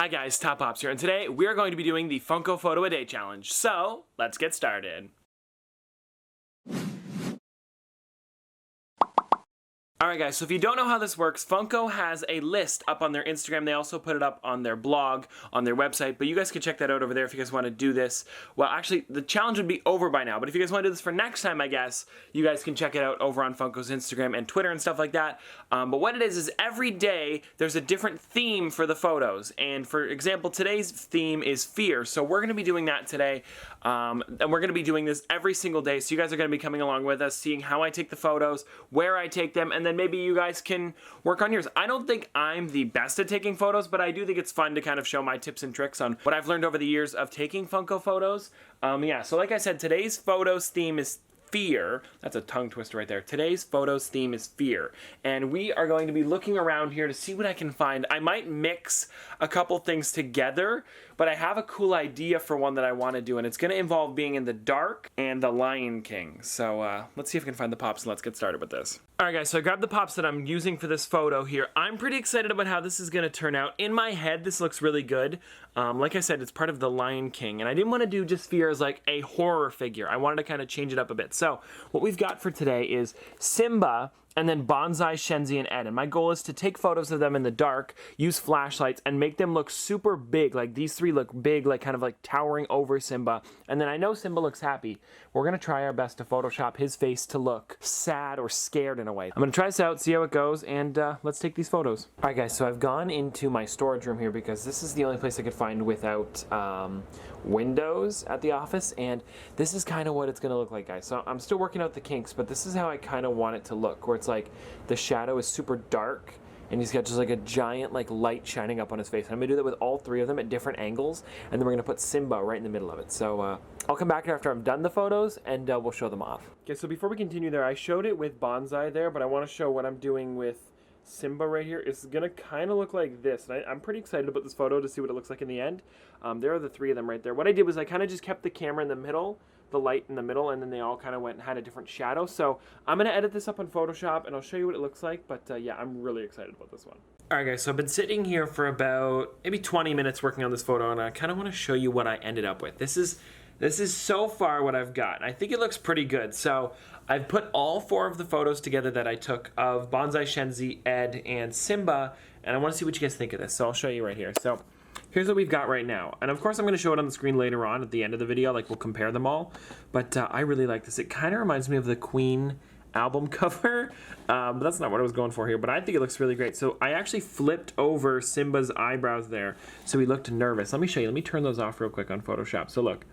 Hi guys, Top Pops here, and today we are going to be doing the Funko Photo a Day Challenge. So, let's get started. Alright guys, so if you don't know how this works, Funko has a list up on their Instagram. They also put it up on their blog, on their website, but you guys can check that out over there if you guys want to do this. Well, actually, the challenge would be over by now, but if you guys want to do this for next time, I guess, you guys can check it out over on Funko's Instagram and Twitter and stuff like that. But what it is every day, there's a different theme for the photos. And for example, today's theme is fear, so we're going to be doing that today. And we're going to be doing this every single day, so you guys are going to be coming along with us, seeing how I take the photos, where I take them, and then maybe you guys can work on yours. I don't think I'm the best at taking photos, but I do think it's fun to kind of show my tips and tricks on what I've learned over the years of taking Funko photos. Yeah, so like I said, today's photos theme is fear. That's a tongue twister right there. Today's photos theme is fear. And we are going to be looking around here to see what I can find. I might mix a couple things together, but I have a cool idea for one that I want to do, and it's going to involve being in the dark and the Lion King. So let's see if we can find the pops and let's get started with this. Alright guys, so I grabbed the pops that I'm using for this photo here. I'm pretty excited about how this is going to turn out. In my head, this looks really good. Like I said, it's part of the Lion King, and I didn't want to do just fear as like a horror figure. I wanted to kind of change it up a bit. So what we've got for today is Simba, and then Bonsai, Shenzi, and Ed. And my goal is to take photos of them in the dark, use flashlights, and make them look super big. Like these three look big, like kind of like towering over Simba. And then I know Simba looks happy. We're gonna try our best to Photoshop his face to look sad or scared in a way. I'm gonna try this out, see how it goes, and let's take these photos. All right guys, so I've gone into my storage room here because this is the only place I could find without windows at the office, and this is kind of what it's gonna look like, guys. So I'm still working out the kinks, but this is how I kind of want it to look, where it's like the shadow is super dark and he's got just like a giant like light shining up on his face. I'm gonna do that with all three of them at different angles, and then we're gonna put Simba right in the middle of it. So I'll come back after I'm done the photos and we'll show them off. Okay, so before we continue there, I showed it with Bonsai there, but I want to show what I'm doing with Simba right here. It's gonna kind of look like this, and I'm pretty excited about this photo to see what it looks like in the end. There are the three of them right there. What I did was I kind of just kept the camera in the middle, the light in the middle, and then they all kind of went and had a different shadow. So I'm gonna edit this up on Photoshop and I'll show you what it looks like, but yeah, I'm really excited about this one. Alright guys, so I've been sitting here for about maybe 20 minutes working on this photo, and I kind of want to show you what I ended up with. This is so far what I've got. I think it looks pretty good. So I've put all four of the photos together that I took of Bonsai, Shenzi, Ed, and Simba, and I want to see what you guys think of this. So I'll show you right here. So here's what we've got right now. And of course I'm going to show it on the screen later on at the end of the video, like we'll compare them all. But I really like this. It kind of reminds me of the Queen album cover, but that's not what I was going for here, but I think it looks really great. So I actually flipped over Simba's eyebrows there, so he looked nervous. Let me show you. Let me turn those off real quick on Photoshop. So look.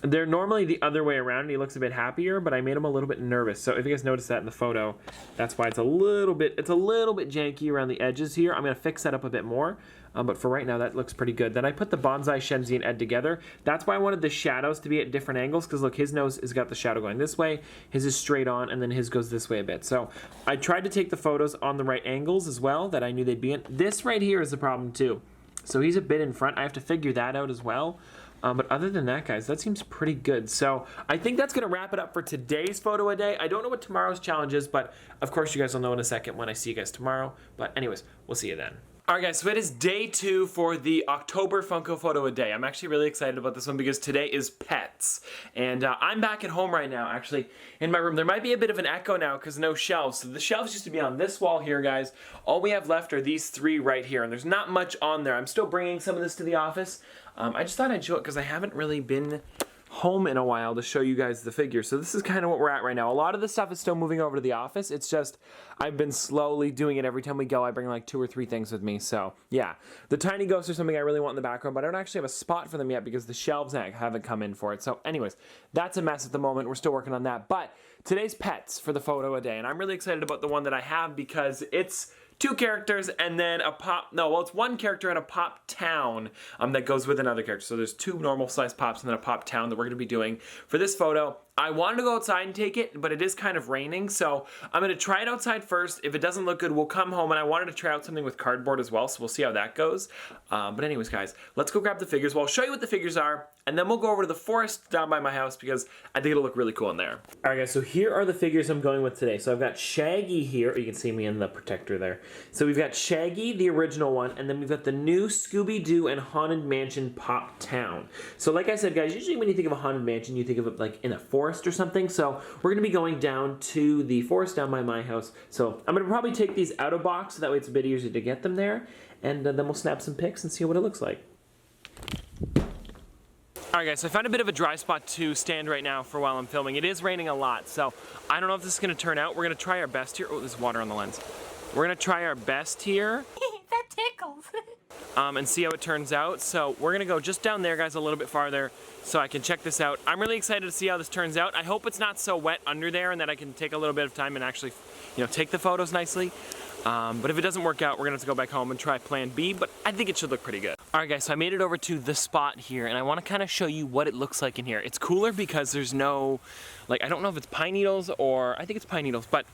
They're normally the other way around, and he looks a bit happier, but I made him a little bit nervous. So if you guys notice that in the photo, that's why it's a little bit janky around the edges here. I'm going to fix that up a bit more, but for right now, that looks pretty good. Then I put the Bonsai, Shenzi, and Ed together. That's why I wanted the shadows to be at different angles, because look, his nose has got the shadow going this way, his is straight on, and then his goes this way a bit. So I tried to take the photos on the right angles as well, that I knew they'd be in. This right here is the problem too. So he's a bit in front. I have to figure that out as well. But other than that, guys, that seems pretty good. So I think that's going to wrap it up for today's photo a day. I don't know what tomorrow's challenge is, but of course you guys will know in a second when I see you guys tomorrow. But anyways, we'll see you then. Alright guys, so it is day 2 for the October Funko Photo a Day. I'm actually really excited about this one because today is pets. And I'm back at home right now, actually, in my room. There might be a bit of an echo now because no shelves. So the shelves used to be on this wall here, guys. All we have left are these three right here, and there's not much on there. I'm still bringing some of this to the office. I just thought I'd show it because I haven't really been home in a while to show you guys the figures. So this is kind of what we're at right now. A lot of the stuff is still moving over to the office. It's just I've been slowly doing it. Every time we go, I bring like 2 or 3 things with me. So yeah, the tiny ghosts are something I really want in the background, but I don't actually have a spot for them yet because the shelves haven't come in for it. So anyways, that's a mess at the moment. We're still working on that. But today's pets for the photo a day, and I'm really excited about the one that I have because it's 2 characters and then a pop, no, well, it's 1 character and a pop town that goes with another character. So there's 2 normal size pops and then a pop town that we're going to be doing for this photo. I wanted to go outside and take it, but it is kind of raining, so I'm going to try it outside first. If it doesn't look good, we'll come home, and I wanted to try out something with cardboard as well, so we'll see how that goes. But anyways, guys, let's go grab the figures. Well, I'll show you what the figures are, and then we'll go over to the forest down by my house because I think it'll look really cool in there. All right, guys, so here are the figures I'm going with today. So I've got Shaggy here. You can see me in the protector there. So we've got Shaggy, the original one, and then we've got the new Scooby-Doo and Haunted Mansion Pop Town. So like I said, guys, usually when you think of a Haunted Mansion, you think of it like in a forest or something. So we're going to be going down to the forest down by my house. So I'm going to probably take these out of box so that way it's a bit easier to get them there. And then we'll snap some pics and see what it looks like. Alright guys, so I found a bit of a dry spot to stand right now for while I'm filming. It is raining a lot, so I don't know if this is going to turn out. We're going to try our best here. Oh, there's water on the lens. We're going to try our best here. That tickles. And see how it turns out. So we're going to go just down there, guys, a little bit farther so I can check this out. I'm really excited to see how this turns out. I hope it's not so wet under there and that I can take a little bit of time and actually, take the photos nicely. But if it doesn't work out, we're gonna have to go back home and try plan B, but I think it should look pretty good. All right guys, so I made it over to the spot here and I wanna kinda show you what it looks like in here. It's cooler because there's no, I don't know if it's pine needles or, I think it's pine needles, but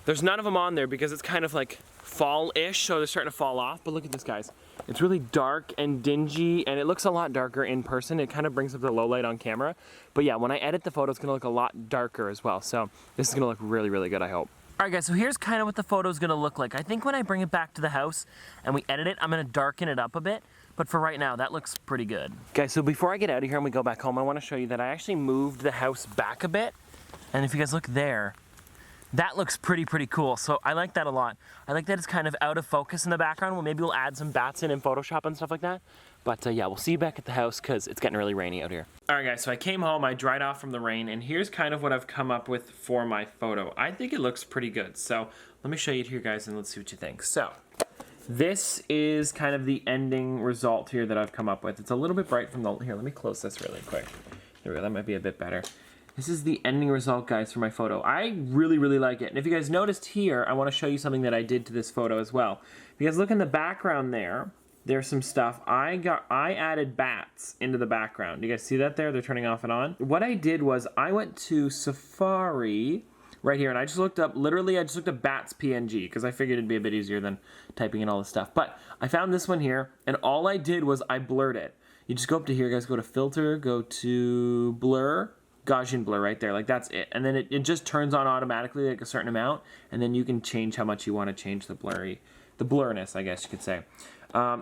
there's none of them on there because it's kind of like fall-ish, so they're starting to fall off. But look at this, guys. It's really dark and dingy, and it looks a lot darker in person. It kind of brings up the low light on camera. But yeah, when I edit the photo, it's gonna look a lot darker as well. So this is gonna look really, really good, I hope. All right guys, so here's kind of what the photo is gonna look like. I think when I bring it back to the house and we edit it, I'm gonna darken it up a bit. But for right now, that looks pretty good. Guys, so before I get out of here and we go back home, I wanna show you that I actually moved the house back a bit. And if you guys look there, that looks pretty cool. So I like that a lot. I like that it's kind of out of focus in the background. Well, maybe we'll add some bats in Photoshop and stuff like that. But yeah, we'll see you back at the house because it's getting really rainy out here. All right guys, so I came home, I dried off from the rain, and here's kind of what I've come up with for my photo. I think it looks pretty good. So let me show you here, guys, and let's see what you think. So this is kind of the ending result here that I've come up with. It's a little bit bright from the, here, let me close this really quick. There we go, that might be a bit better. This is the ending result, guys, for my photo. I really like it. And if you guys noticed here, I want to show you something that I did to this photo as well. If you guys look in the background there, there's some stuff. I added bats into the background. Do you guys see that there? They're turning off and on. What I did was I went to Safari right here, and I just looked up, literally, I just looked up bats PNG because I figured it'd be a bit easier than typing in all this stuff. But I found this one here, and all I did was I blurred it. You just go up to here, guys, go to filter, go to blur, Gaussian blur right there, like that's it. And then it just turns on automatically like a certain amount, and then you can change how much you want to change the blurriness, I guess you could say.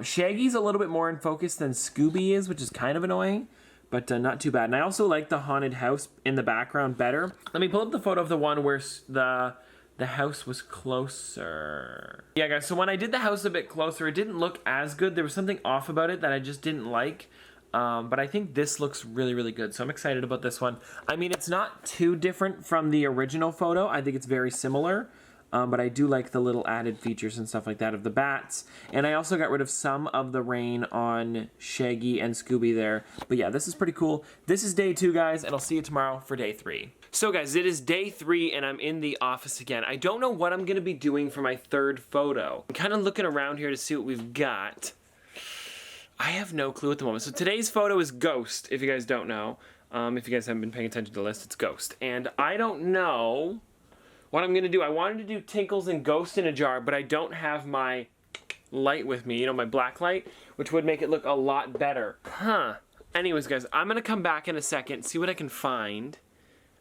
Shaggy's a little bit more in focus than Scooby is, which is kind of annoying, but not too bad. And I also like the haunted house in the background better. Let me pull up the photo of the one where the house was closer. Yeah, guys, so when I did the house a bit closer, it didn't look as good. There was something off about it that I just didn't like. But I think this looks really good, so I'm excited about this one. I mean, it's not too different from the original photo. I think it's very similar, but I do like the little added features and stuff like that of the bats. And I also got rid of some of the rain on Shaggy and Scooby there. But yeah, this is pretty cool. This is day 2, guys, and I'll see you tomorrow for day 3. So guys, it is day 3 and I'm in the office again. I don't know what I'm gonna be doing for my 3rd photo. I'm kind of looking around here to see what we've got. I have no clue at the moment. So today's photo is Ghost, if you guys don't know. If you guys haven't been paying attention to the list, it's Ghost. And I don't know what I'm gonna do. I wanted to do Tinkles and Ghost in a jar, but I don't have my light with me, my black light, which would make it look a lot better. Anyways, guys, I'm gonna come back in a second, see what I can find,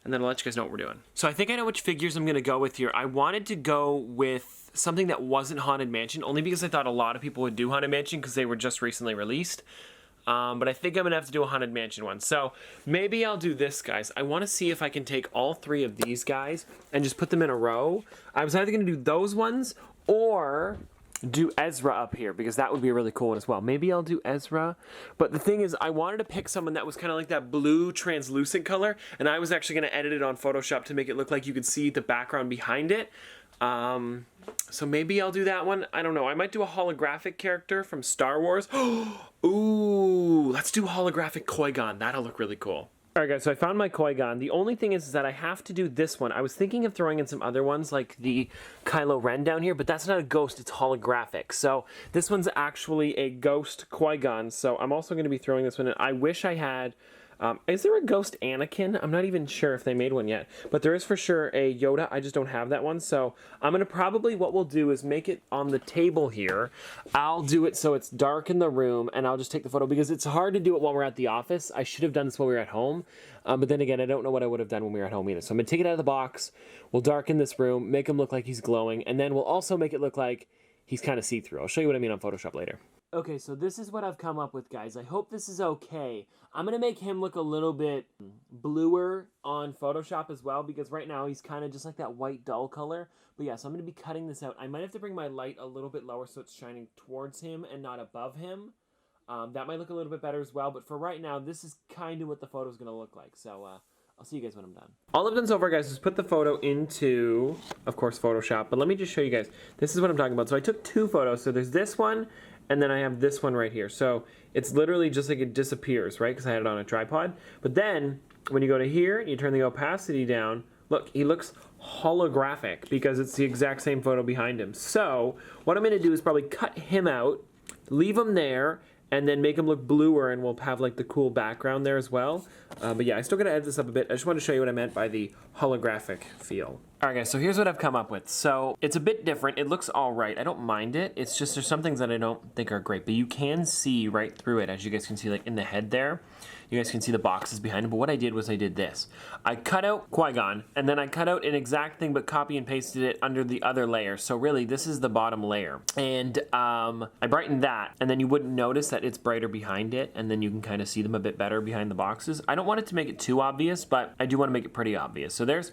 and then I'll let you guys know what we're doing. So I think I know which figures I'm gonna go with here. I wanted to go with something that wasn't Haunted Mansion, only because I thought a lot of people would do Haunted Mansion because they were just recently released. But I think I'm gonna have to do a Haunted Mansion one. So maybe I'll do this, guys. I wanna see if I can take all 3 of these guys and just put them in a row. I was either gonna do those ones or do Ezra up here because that would be a really cool one as well. Maybe I'll do Ezra. But the thing is, I wanted to pick someone that was kind of like that blue translucent color, and I was actually gonna edit it on Photoshop to make it look like you could see the background behind it. So maybe I'll do that one. I don't know. I might do a holographic character from Star Wars. Ooh, let's do holographic Qui-Gon. That'll look really cool. All right, guys, so I found my Qui-Gon. The only thing is that I have to do this one. I was thinking of throwing in some other ones like the Kylo Ren down here, but that's not a ghost, it's holographic. So this one's actually a ghost Qui-Gon, so I'm also going to be throwing this one in. I wish I had Is there a Ghost Anakin? I'm not even sure if they made one yet, but there is for sure a Yoda. I just don't have that one, so I'm gonna probably, what we'll do is make it on the table here. I'll do it so it's dark in the room, and I'll just take the photo because it's hard to do it while we're at the office. I should have done this while we were at home, but then again, I don't know what I would have done when we were at home either. So I'm gonna take it out of the box. We'll darken this room, make him look like he's glowing, and then we'll also make it look like he's kind of see-through. I'll show you what I mean on Photoshop later. Okay, so this is what I've come up with, guys. I hope this is okay. I'm going to make him look a little bit bluer on Photoshop as well, because right now he's kind of just like that white dull color. But yeah, so I'm going to be cutting this out. I might have to bring my light a little bit lower so it's shining towards him and not above him. That might look a little bit better as well, but for right now, this is kind of what the photo is going to look like. So, I'll see you guys when I'm done. All I've done so far, guys, is put the photo into, of course, Photoshop. But let me just show you guys. This is what I'm talking about. So I took two photos. So there's this one, and then I have this one right here. So it's literally just like it disappears, right? Because I had it on a tripod. But then when you go to here, you turn the opacity down. Look, he looks holographic because it's the exact same photo behind him. So what I'm going to do is probably cut him out, leave him there, and then make him look bluer, and we'll have like the cool background there as well. But yeah, I still gotta edit this up a bit. I just wanted to show you what I meant by the holographic feel. All right, guys, so here's what I've come up with. So it's a bit different. It looks all right. I don't mind it. It's just there's some things that I don't think are great, but you can see right through it, as you guys can see, like in the head there. You guys can see the boxes behind it, but what I did was I did this. I cut out Qui-Gon, and then I cut out an exact thing, but copy and pasted it under the other layer. So really, this is the bottom layer. And I brightened that, and then you wouldn't notice that it's brighter behind it, and then you can kind of see them a bit better behind the boxes. I don't want it to make it too obvious, but I do want to make it pretty obvious. So there's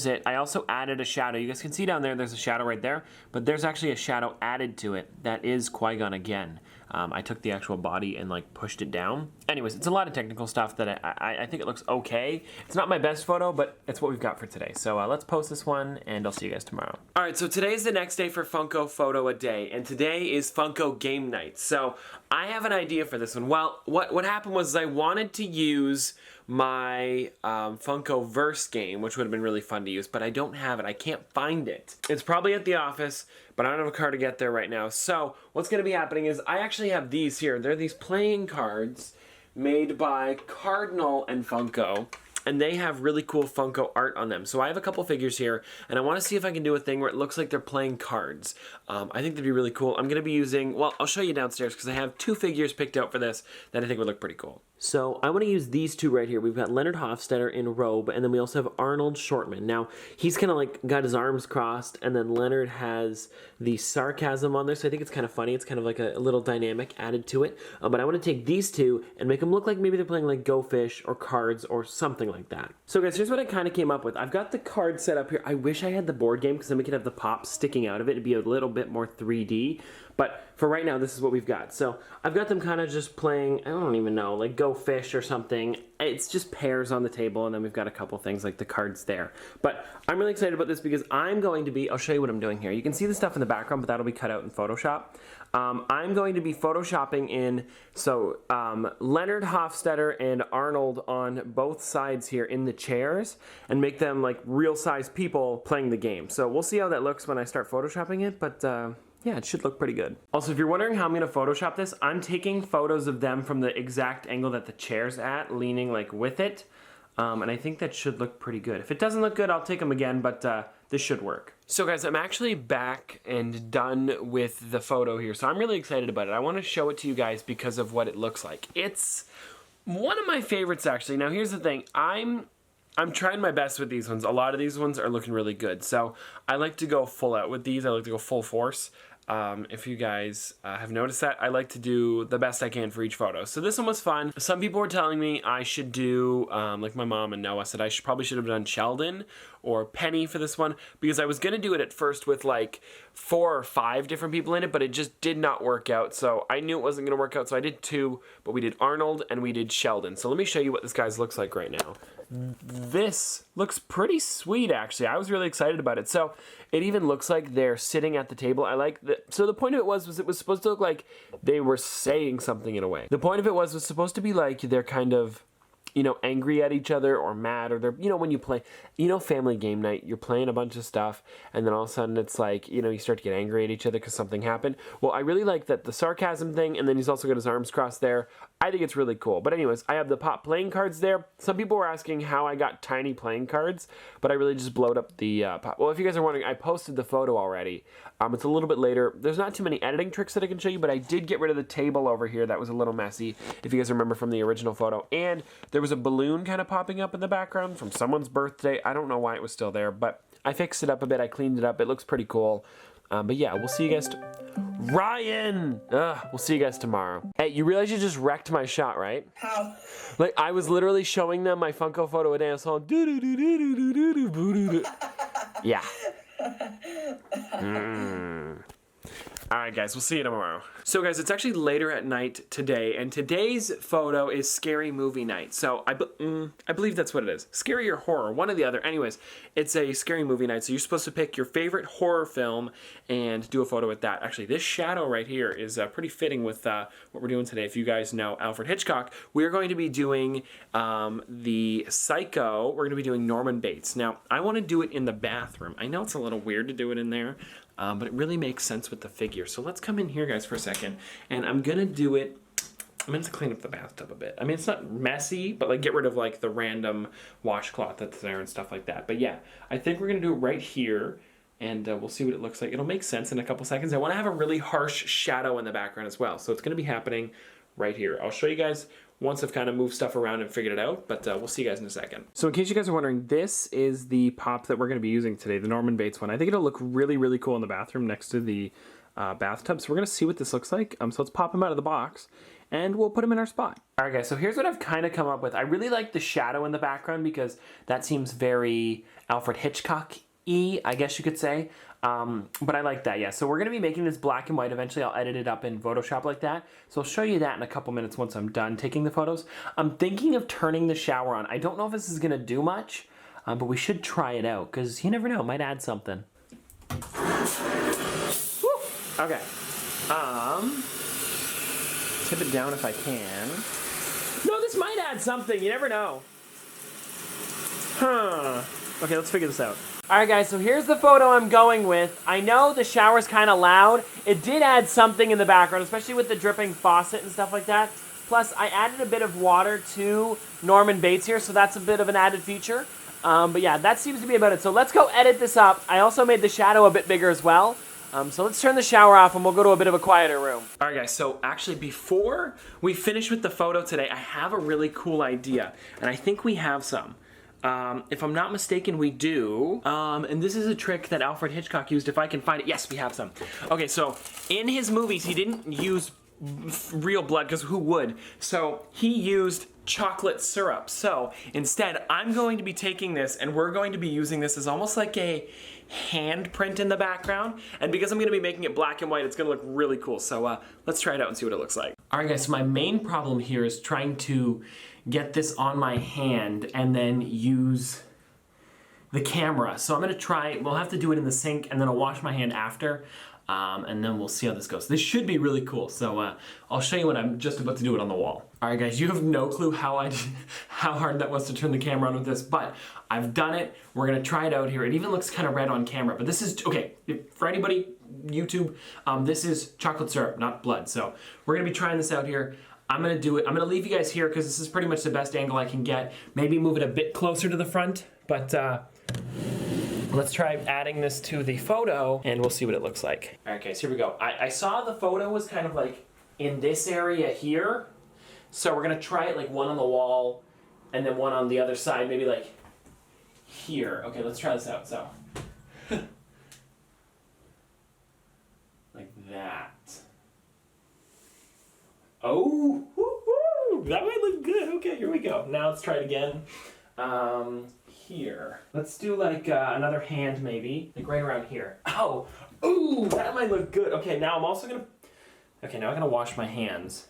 it. I also added a shadow. You guys can see down there's a shadow right there, but there's actually a shadow added to it. That is Qui-Gon again. I took the actual body and like pushed it down. Anyways, it's a lot of technical stuff that I think it looks okay. It's not my best photo, but it's what we've got for today. So let's post this one, and I'll see you guys tomorrow. All right, so today's the next day for Funko Photo a Day, and today is Funko Game Night. So I have an idea for this one. Well, what happened was I wanted to use my Funko Verse game, which would have been really fun to use, but I don't have it. I can't find it. It's probably at the office, but I don't have a car to get there right now. So what's going to be happening is I actually have these here. They're these playing cards made by Cardinal and Funko, and they have really cool Funko art on them. So I have a couple figures here, and I want to see if I can do a thing where it looks like they're playing cards. I think that'd be really cool. I'm going to be using, well, I'll show you downstairs because I have two figures picked out for this that I think would look pretty cool. So I want to use these two right here. We've got Leonard Hofstadter in robe, and then we also have Arnold Shortman. Now, he's kind of like got his arms crossed, and then Leonard has the sarcasm on there, so I think it's kind of funny. It's kind of like a little dynamic added to it. But I want to take these two and make them look like maybe they're playing like Go Fish or cards or something like that. So guys, here's what I kind of came up with. I've got the card set up here. I wish I had the board game because then we could have the pops sticking out of it. It'd be a little bit more 3D. But for right now, this is what we've got. So I've got them kind of just playing, I don't even know, like Go Fish or something. It's just pairs on the table, and then we've got a couple things like the cards there. But I'm really excited about this because I'm going to be, I'll show you what I'm doing here. You can see the stuff in the background, but that'll be cut out in Photoshop. I'm going to be Photoshopping in, so Leonard Hofstadter and Arnold on both sides here in the chairs and make them like real size people playing the game. So we'll see how that looks when I start Photoshopping it, but yeah, it should look pretty good. Also, if you're wondering how I'm gonna Photoshop this, I'm taking photos of them from the exact angle that the chair's at, leaning like with it. And I think that should look pretty good. If it doesn't look good, I'll take them again, but this should work. So guys, I'm actually back and done with the photo here, so I'm really excited about it. I wanna show it to you guys because of what it looks like. It's one of my favorites, actually. Now, here's the thing. I'm trying my best with these ones. A lot of these ones are looking really good. So I like to go full out with these. I like to go full force. If you guys have noticed that, I like to do the best I can for each photo. So this one was fun. Some people were telling me I should do, like my mom and Noah said, probably should have done Sheldon or Penny for this one, because I was going to do it at first with like 4 or 5 different people in it, but it just did not work out. So I knew it wasn't going to work out, so I did 2, but we did Arnold and we did Sheldon. So let me show you what this guy's looks like right now. This looks pretty sweet, actually. I was really excited about it. So it even looks like they're sitting at the table. I like that. So the point of it was it was supposed to look like they were saying something in a way. The point of it was supposed to be like they're kind of you know, angry at each other or mad, or they're, you know, when you play, you know, family game night, you're playing a bunch of stuff and then all of a sudden it's like, you know, you start to get angry at each other because something happened. Well, I really like that the sarcasm thing, and then he's also got his arms crossed there. I think it's really cool. But anyways, I have the Pop playing cards there. Some people were asking how I got tiny playing cards, but I really just blowed up the Pop. Well, if you guys are wondering, I posted the photo already. It's a little bit later. There's not too many editing tricks that I can show you, but I did get rid of the table over here. That was a little messy, if you guys remember from the original photo. And there was a balloon kind of popping up in the background from someone's birthday. I don't know why it was still there, but I fixed it up a bit. I cleaned it up. It looks pretty cool. But yeah, we'll see you guys. Ryan! We'll see you guys tomorrow. Hey, you realize you just wrecked my shot, right? How? Like, I was literally showing them my Funko photo a dance song. Yeah. Alright guys, we'll see you tomorrow. So guys, it's actually later at night today, and today's photo is Scary Movie Night. So I believe that's what it is. Scary or horror, one or the other. Anyways, it's a Scary Movie Night, so you're supposed to pick your favorite horror film and do a photo with that. Actually, this shadow right here is pretty fitting with what we're doing today. If you guys know Alfred Hitchcock, we're going to be doing the Psycho. We're going to be doing Norman Bates. Now, I want to do it in the bathroom. I know it's a little weird to do it in there, but it really makes sense with the figure. So let's come in here, guys, for a second. And I'm going to do it. I'm going to clean up the bathtub a bit. I mean, it's not messy, but like get rid of like the random washcloth that's there and stuff like that. But yeah, I think we're going to do it right here. And we'll see what it looks like. It'll make sense in a couple seconds. I want to have a really harsh shadow in the background as well. So it's going to be happening right here. I'll show you guys once I've kind of moved stuff around and figured it out, but we'll see you guys in a second. So in case you guys are wondering, this is the pop that we're going to be using today, the Norman Bates one. I think it'll look really, really cool in the bathroom next to the bathtub. So we're going to see what this looks like. So let's pop him out of the box and we'll put him in our spot. All right, guys, so here's what I've kind of come up with. I really like the shadow in the background because that seems very Alfred Hitchcock-y, I guess you could say. But I like that, yeah. So we're going to be making this black and white. Eventually, I'll edit it up in Photoshop like that. So I'll show you that in a couple minutes once I'm done taking the photos. I'm thinking of turning the shower on. I don't know if this is going to do much, but we should try it out because you never know. It might add something. Woo! Okay. Tip it down if I can. No, this might add something. You never know. Huh. Okay, let's figure this out. Alright guys, so here's the photo I'm going with. I know the shower's kind of loud. It did add something in the background, especially with the dripping faucet and stuff like that. Plus, I added a bit of water to Norman Bates here, so that's a bit of an added feature. But yeah, that seems to be about it. So let's go edit this up. I also made the shadow a bit bigger as well. So let's turn the shower off and we'll go to a bit of a quieter room. Alright guys, so actually before we finish with the photo today, I have a really cool idea. And I think we have some. If I'm not mistaken, we do. And this is a trick that Alfred Hitchcock used, if I can find it. Yes, we have some. Okay, so in his movies, he didn't use real blood, because who would? So he used chocolate syrup. So instead, I'm going to be taking this, and we're going to be using this as almost like a handprint in the background. And because I'm going to be making it black and white, it's going to look really cool. So let's try it out and see what it looks like. All right, guys, so my main problem here is trying to get this on my hand and then use the camera. So I'm gonna try, we'll have to do it in the sink and then I'll wash my hand after and then we'll see how this goes. This should be really cool. So I'll show you when I'm just about to do it on the wall. All right guys, you have no clue how hard that was to turn the camera on with this, but I've done it. We're gonna try it out here. It even looks kind of red on camera, but this is, okay, for anybody, YouTube, this is chocolate syrup, not blood. So we're gonna be trying this out here. I'm gonna do it. I'm gonna leave you guys here because this is pretty much the best angle I can get. Maybe move it a bit closer to the front, but let's try adding this to the photo and we'll see what it looks like. All right guys, here we go. I saw the photo was kind of like in this area here. So we're gonna try it like one on the wall and then one on the other side, maybe like here. Okay, let's try this out, so. Like that. Oh, woo-hoo, that might look good. Okay, here we go. Now let's try it again. Here. Let's do like another hand maybe, like right around here. Oh, ooh, that might look good. Okay, now I'm also gonna, okay, now I'm gonna wash my hands.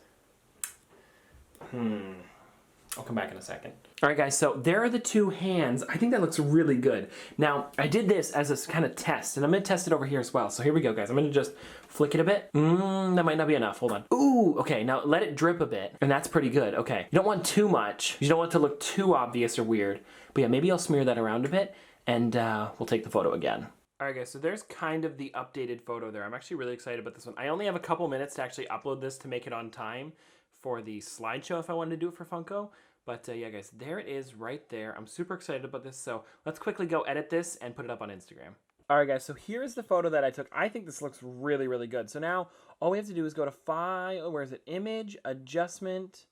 I'll come back in a second. All right, guys, so there are the two hands. I think that looks really good. Now, I did this as a kind of test, and I'm gonna test it over here as well. So here we go, guys. I'm gonna just flick it a bit. That might not be enough, hold on. Ooh, okay, now let it drip a bit, and that's pretty good, okay. You don't want too much. You don't want it to look too obvious or weird. But yeah, maybe I'll smear that around a bit, and we'll take the photo again. All right, guys, so there's kind of the updated photo there. I'm actually really excited about this one. I only have a couple minutes to actually upload this to make it on time for the slideshow if I wanted to do it for Funko. But yeah, guys, there it is right there. I'm super excited about this. So let's quickly go edit this and put it up on Instagram. All right, guys, so here's the photo that I took. I think this looks really, really good. So now all we have to do is go to File, where is it? Image, Adjustment,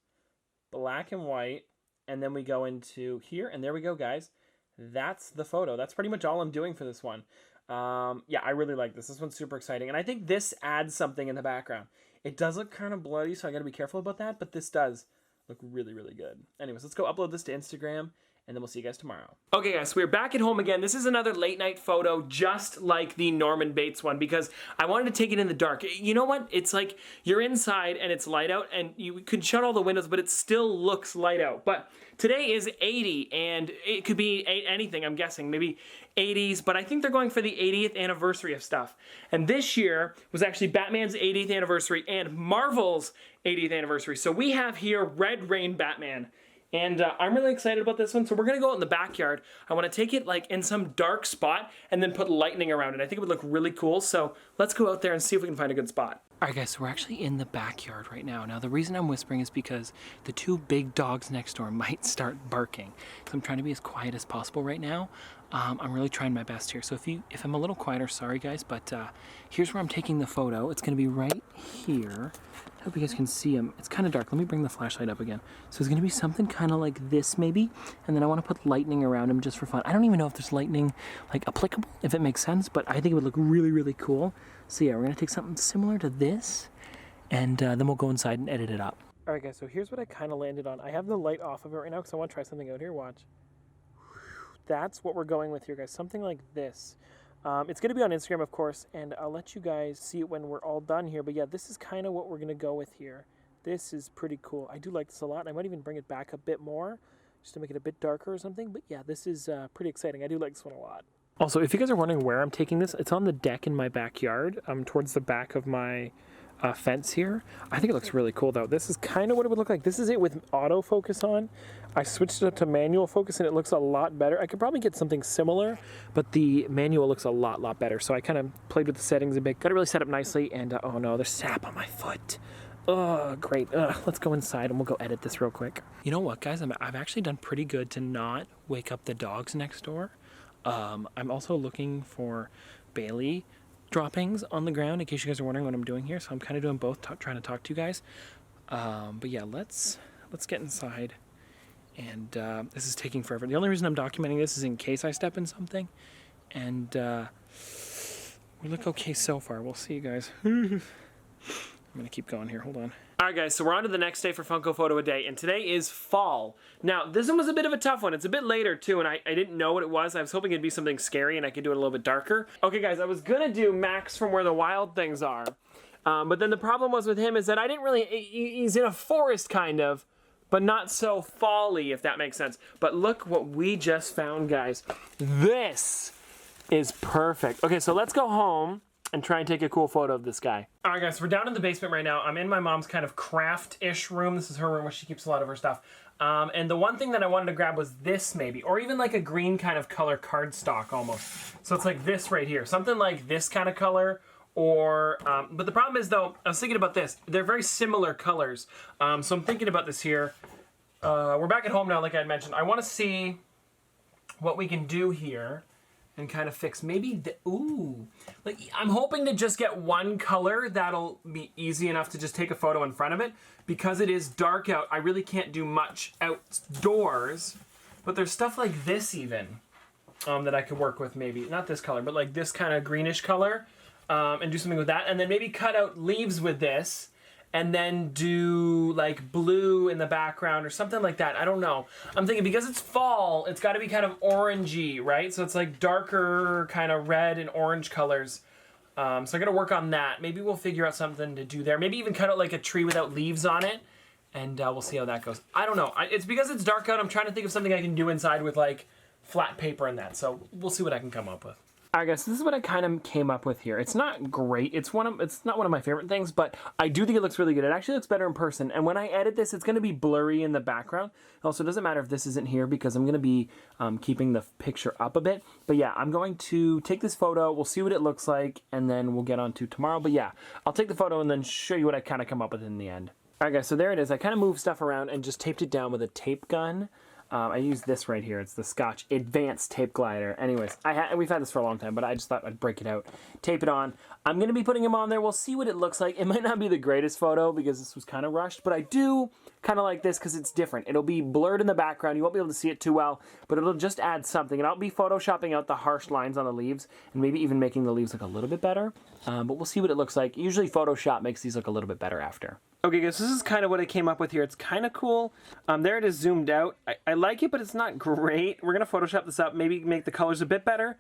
Black and White. And then we go into here, and there we go, guys. That's the photo. That's pretty much all I'm doing for this one. Yeah, I really like this. This one's super exciting. And I think this adds something in the background. It does look kind of bloody, so I gotta be careful about that, but this does look really, really good. Anyways, let's go upload this to Instagram, and then we'll see you guys tomorrow. Okay, guys, so we're back at home again. This is another late night photo, just like the Norman Bates one, because I wanted to take it in the dark. You know what? It's like you're inside and it's light out, and you could shut all the windows, but it still looks light out. But today is 80, and it could be anything, I'm guessing, maybe 80s, but I think they're going for the 80th anniversary of stuff. And this year was actually Batman's 80th anniversary and Marvel's 80th anniversary. So we have here Red Rain Batman. And I'm really excited about this one. So we're gonna go out in the backyard. I wanna take it like in some dark spot and then put lightning around it. I think it would look really cool. So let's go out there and see if we can find a good spot. All right, guys, so we're actually in the backyard right now. Now, the reason I'm whispering is because the two big dogs next door might start barking. So I'm trying to be as quiet as possible right now. I'm really trying my best here. So if I'm a little quieter, sorry guys, but here's where I'm taking the photo. It's gonna be right here. I hope you guys can see him. It's kind of dark. Let me bring the flashlight up again. So it's gonna be something kind of like this maybe, and then I wanna put lightning around him just for fun. I don't even know if there's lightning like applicable, if it makes sense, but I think it would look really, really cool. So yeah, we're gonna take something similar to this, and then we'll go inside and edit it up. All right guys, so here's what I kind of landed on. I have the light off of it right now because I wanna try something out here, watch. That's what we're going with here, guys, something like this. It's gonna be on Instagram, of course, and I'll let you guys see it when we're all done here, but yeah, this is kind of what we're gonna go with here. This is pretty cool. I do like this a lot, and I might even bring it back a bit more, just to make it a bit darker or something, but yeah, this is pretty exciting. I do like this one a lot. Also, if you guys are wondering where I'm taking this, it's on the deck in my backyard, towards the back of my fence here. I think it looks really cool though. This is kind of what it would look like. This is it with autofocus on. I switched it up to manual focus and it looks a lot better. I could probably get something similar, but the manual looks a lot better. So I kind of played with the settings a bit, got it really set up nicely, and oh no, there's sap on my foot. Oh, great. Let's go inside and we'll go edit this real quick. You know what, guys? I've actually done pretty good to not wake up the dogs next door. I'm also looking for Bailey droppings on the ground in case you guys are wondering what I'm doing here. So I'm kind of doing both, trying to talk to you guys. But yeah, let's get inside. And this is taking forever. The only reason I'm documenting this is in case I step in something. And we look okay so far. We'll see you guys. I'm gonna keep going here, hold on. All right guys, so we're on to the next day for Funko Photo a Day, and today is fall. Now, this one was a bit of a tough one. It's a bit later too, and I didn't know what it was. I was hoping it'd be something scary and I could do it a little bit darker. Okay guys, I was gonna do Max from Where the Wild Things Are, but then the problem was with him is that I didn't really, he's in a forest kind of, but not so fall-y, if that makes sense. But look what we just found, guys. This is perfect. Okay, so let's go home and try and take a cool photo of this guy. All right, guys, so we're down in the basement right now. I'm in my mom's kind of craft-ish room. This is her room where she keeps a lot of her stuff. And the one thing that I wanted to grab was this maybe, or even like a green kind of color cardstock almost. So it's like this right here, something like this kind of color, or, but the problem is though, I was thinking about this. They're very similar colors. So I'm thinking about this here. We're back at home now, like I had mentioned. I wanna see what we can do here and kind of fix maybe the, ooh, like I'm hoping to just get one color that'll be easy enough to just take a photo in front of it. Because it is dark out, I really can't do much outdoors, but there's stuff like this even that I could work with maybe. Not this color, but like this kind of greenish color, and do something with that. And then maybe cut out leaves with this and then do like blue in the background or something like that. I don't know. I'm thinking because it's fall, it's got to be kind of orangey, right? So it's like darker kind of red and orange colors. So I got to work on that. Maybe we'll figure out something to do there. Maybe even cut out like a tree without leaves on it and we'll see how that goes. I don't know. It's because it's dark out. I'm trying to think of something I can do inside with like flat paper and that. So we'll see what I can come up with. Alright guys, so this is what I kind of came up with here. It's not great. It's not one of my favorite things, but I do think it looks really good. It actually looks better in person. And when I edit this, it's going to be blurry in the background. Also, it doesn't matter if this isn't here because I'm going to be keeping the picture up a bit. But yeah, I'm going to take this photo. We'll see what it looks like, and then we'll get on to tomorrow. But yeah, I'll take the photo and then show you what I kind of come up with in the end. Alright guys, so there it is. I kind of moved stuff around and just taped it down with a tape gun. I used this right here. It's the Scotch Advanced Tape Glider. Anyways, we've had this for a long time, but I just thought I'd break it out, tape it on. I'm going to be putting them on there. We'll see what it looks like. It might not be the greatest photo because this was kind of rushed, but I do kind of like this because it's different. It'll be blurred in the background. You won't be able to see it too well, but it'll just add something. And I'll be photoshopping out the harsh lines on the leaves and maybe even making the leaves look a little bit better. But we'll see what it looks like. Usually Photoshop makes these look a little bit better after. Okay guys, this is kind of what I came up with here. It's kind of cool. There it is zoomed out. I like it, but it's not great. We're going to Photoshop this up, maybe make the colors a bit better,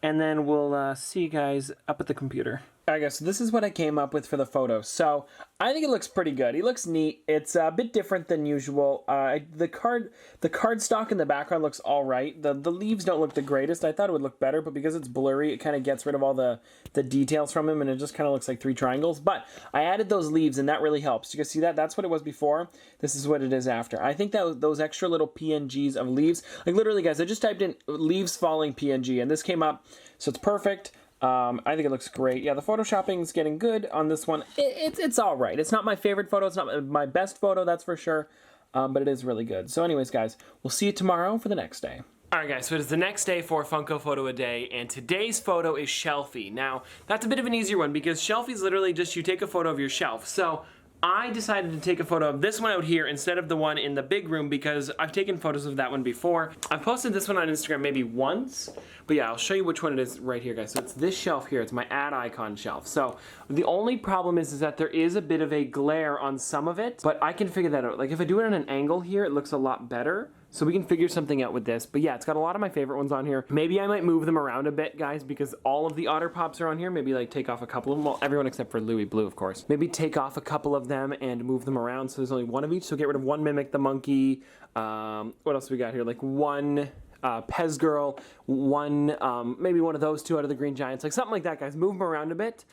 and then we'll see you guys up at the computer. Alright guys, so this is what I came up with for the photo. So, I think it looks pretty good. He looks neat. It's a bit different than usual. The cardstock in the background looks alright. The leaves don't look the greatest. I thought it would look better, but because it's blurry, it kind of gets rid of all the details from him, and it just kind of looks like 3 triangles. But I added those leaves, and that really helps. You can see that? That's what it was before. This is what it is after. I think that those extra little PNGs of leaves, like literally guys, I just typed in leaves falling PNG, and this came up, so it's perfect. I think it looks great. Yeah, the photoshopping is getting good on this one. It's all right. It's not my favorite photo. It's not my best photo, that's for sure. But it is really good. So anyways, guys, we'll see you tomorrow for the next day. Alright guys, so it is the next day for Funko Photo a Day, and today's photo is Shelfie. Now, that's a bit of an easier one because Shelfie's literally just you take a photo of your shelf. So I decided to take a photo of this one out here instead of the one in the big room because I've taken photos of that one before. I've posted this one on Instagram maybe once, but yeah, I'll show you which one it is right here, guys. So it's this shelf here. It's my ad icon shelf. So the only problem is that there is a bit of a glare on some of it, but I can figure that out. Like if I do it on an angle here, it looks a lot better. So we can figure something out with this. But yeah, it's got a lot of my favorite ones on here. Maybe I might move them around a bit, guys, because all of the Otter Pops are on here. Maybe like take off a couple of them. Well, everyone except for Louis Blue, of course. Maybe take off a couple of them and move them around so there's only one of each. So get rid of one Mimic the Monkey. What else we got here? Like one Pez Girl, one, maybe one of those two out of the Green Giants. Like something like that, guys. Move them around a bit.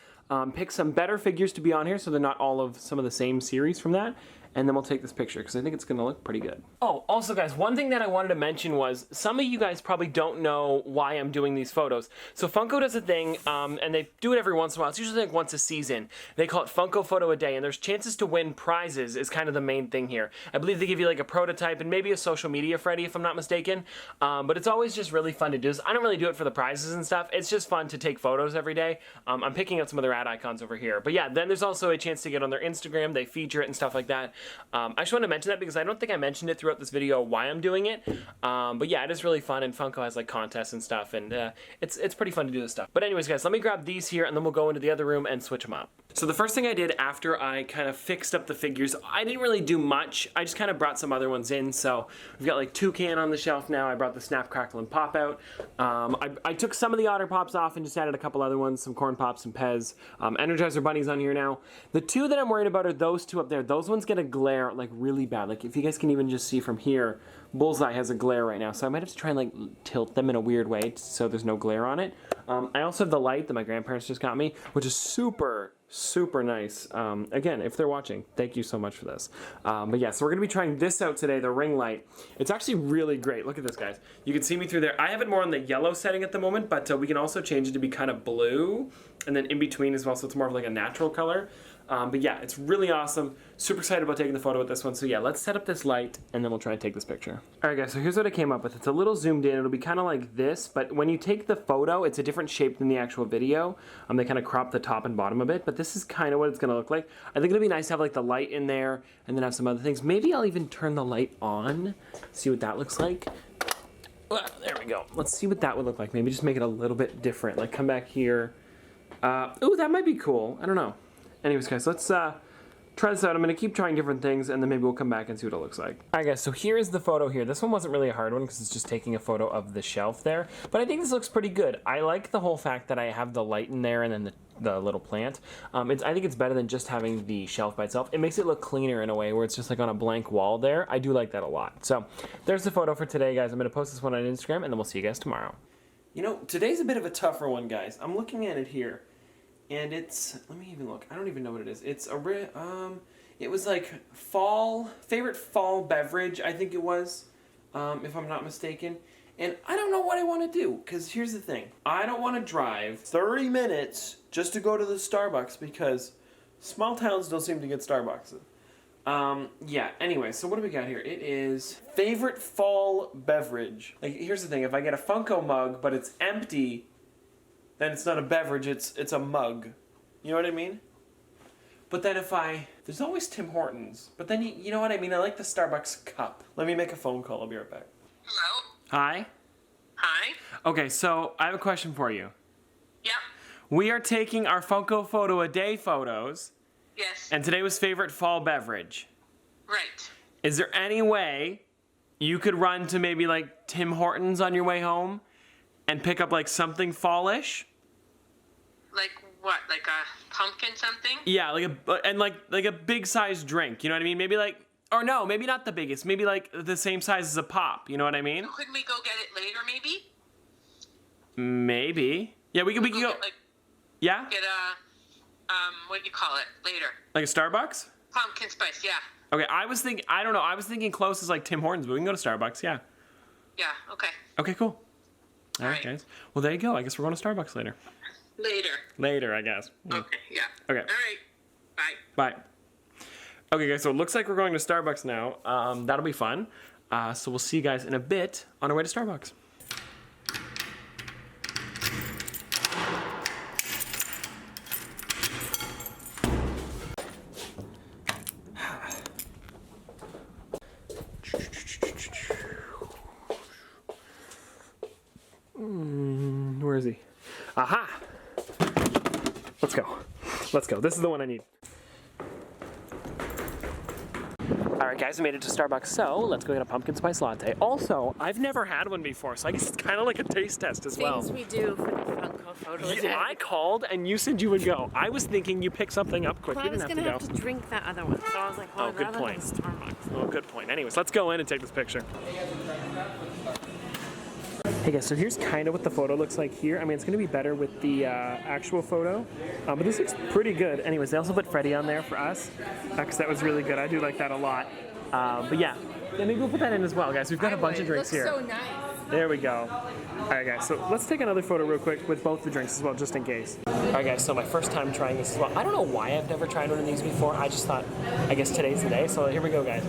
Pick some better figures to be on here so they're not all of some of the same series from that. And then we'll take this picture because I think it's going to look pretty good. Oh, also guys, one thing that I wanted to mention was some of you guys probably don't know why I'm doing these photos. So Funko does a thing, and they do it every once in a while. It's usually like once a season. They call it Funko Photo a Day, and there's chances to win prizes is kind of the main thing here. I believe they give you like a prototype and maybe a social media Freddy if I'm not mistaken. But it's always just really fun to do. I don't really do it for the prizes and stuff. It's just fun to take photos every day. I'm picking out some of their ad icons over here. But yeah, then there's also a chance to get on their Instagram. They feature it and stuff like that. I just want to mention that because I don't think I mentioned it throughout this video why I'm doing it. But yeah, it is really fun, and Funko has like contests and stuff, and it's pretty fun to do this stuff. But anyways, guys, let me grab these here, and then we'll go into the other room and switch them up. So the first thing I did after I kind of fixed up the figures, I didn't really do much. I just kind of brought some other ones in. So we've got like Toucan on the shelf now. I brought the Snap, Crackle, and Pop out. I took some of the Otter Pops off and just added a couple other ones, some Corn Pops and Pez. Energizer Bunnies on here now. The two that I'm worried about are those two up there. Those ones get a glare like really bad. Like if you guys can even just see from here, Bullseye has a glare right now. So I might have to try and like tilt them in a weird way so there's no glare on it. I also have the light that my grandparents just got me, which is super nice. Again, if they're watching, thank you so much for this. But yeah, so we're gonna be trying this out today, the ring light. It's actually really great. Look at this, guys. You can see me through there. I have it more on the yellow setting at the moment, but we can also change it to be kind of blue, and then in between as well, so it's more of like a natural color. But yeah, it's really awesome. Super excited about taking the photo with this one. So yeah, let's set up this light and then we'll try and take this picture. Alright guys, so here's what I came up with. It's a little zoomed in. It'll be kind of like this, but when you take the photo, it's a different shape than the actual video. They kind of crop the top and bottom a bit, but this is kind of what it's going to look like. I think it'll be nice to have like the light in there and then have some other things. Maybe I'll even turn the light on, see what that looks like. Well, there we go. Let's see what that would look like. Maybe just make it a little bit different. Like come back here. Ooh, that might be cool. I don't know. Anyways, guys, let's try this out. I'm going to keep trying different things, and then maybe we'll come back and see what it looks like. Alright, guys, so here's the photo here. This one wasn't really a hard one because it's just taking a photo of the shelf there, but I think this looks pretty good. I like the whole fact that I have the light in there and then little plant. I think it's better than just having the shelf by itself. It makes it look cleaner in a way where it's just like on a blank wall there. I do like that a lot. So there's the photo for today, guys. I'm going to post this one on Instagram, and then we'll see you guys tomorrow. You know, today's a bit of a tougher one, guys. I'm looking at it here, and it's, let me even look. I don't even know what it is. It's it was like favorite fall beverage, I think it was, if I'm not mistaken. And I don't know what I want to do, because here's the thing. I don't want to drive 30 minutes just to go to the Starbucks, because small towns don't seem to get Starbucks. Yeah, anyway, so what do we got here? It is favorite fall beverage. Like, here's the thing. If I get a Funko mug, but it's empty, then it's not a beverage, it's a mug. You know what I mean? But then there's always Tim Hortons. But then, you know what I mean? I like the Starbucks cup. Let me make a phone call. I'll be right back. Hello? Hi? Hi? Okay, so I have a question for you. Yep. We are taking our Funko Photo a Day photos. Yes. And today was favorite fall beverage. Right. Is there any way you could run to maybe like Tim Hortons on your way home and pick up like something fallish? Like what? Like a pumpkin something? Yeah, like a big size drink. You know what I mean? Maybe like, or no, maybe not the biggest. Maybe like the same size as a pop. You know what I mean? Couldn't we go get it later, maybe? Maybe. Yeah, we could go. Get, like, yeah. Get a what do you call it? Later. Like a Starbucks? Pumpkin spice. Yeah. Okay, I was thinking close as like Tim Hortons, but we can go to Starbucks. Yeah. Yeah. Okay. Okay, cool. All right, right. guys. Well, there you go. I guess we're going to Starbucks later. Later, I guess. Okay. Yeah. Okay. All right. Bye. Bye. Okay, guys, so it looks like we're going to Starbucks now. That'll be fun. So we'll see you guys in a bit on our way to Starbucks. Where is he? Aha! Let's go. Let's go. This is the one I need. Alright guys, I made it to Starbucks, so let's go get a pumpkin spice latte. Also, I've never had one before, so I guess it's kind of like a taste test as well. Things we do for the Funko photo day. I called and you said you would go. I was thinking you pick something up quick. Well, You I was didn't gonna have to go. have to drink that other one, so I was like, oh, I'd good rather point. have a Starbucks. Oh, good point. Anyways, let's go in and take this picture. Hey guys, so here's kind of what the photo looks like here. I mean, it's going to be better with the actual photo, but this looks pretty good. Anyways, they also put Freddy on there for us, because that was really good. I do like that a lot. But yeah, maybe we'll put that in as well, guys. We've got a bunch of drinks here. Looks so nice. There we go. All right, guys, so let's take another photo real quick with both the drinks as well, just in case. All right, guys, so my first time trying this as well. I don't know why I've never tried one of these before. I just thought, I guess today's the day. So here we go, guys.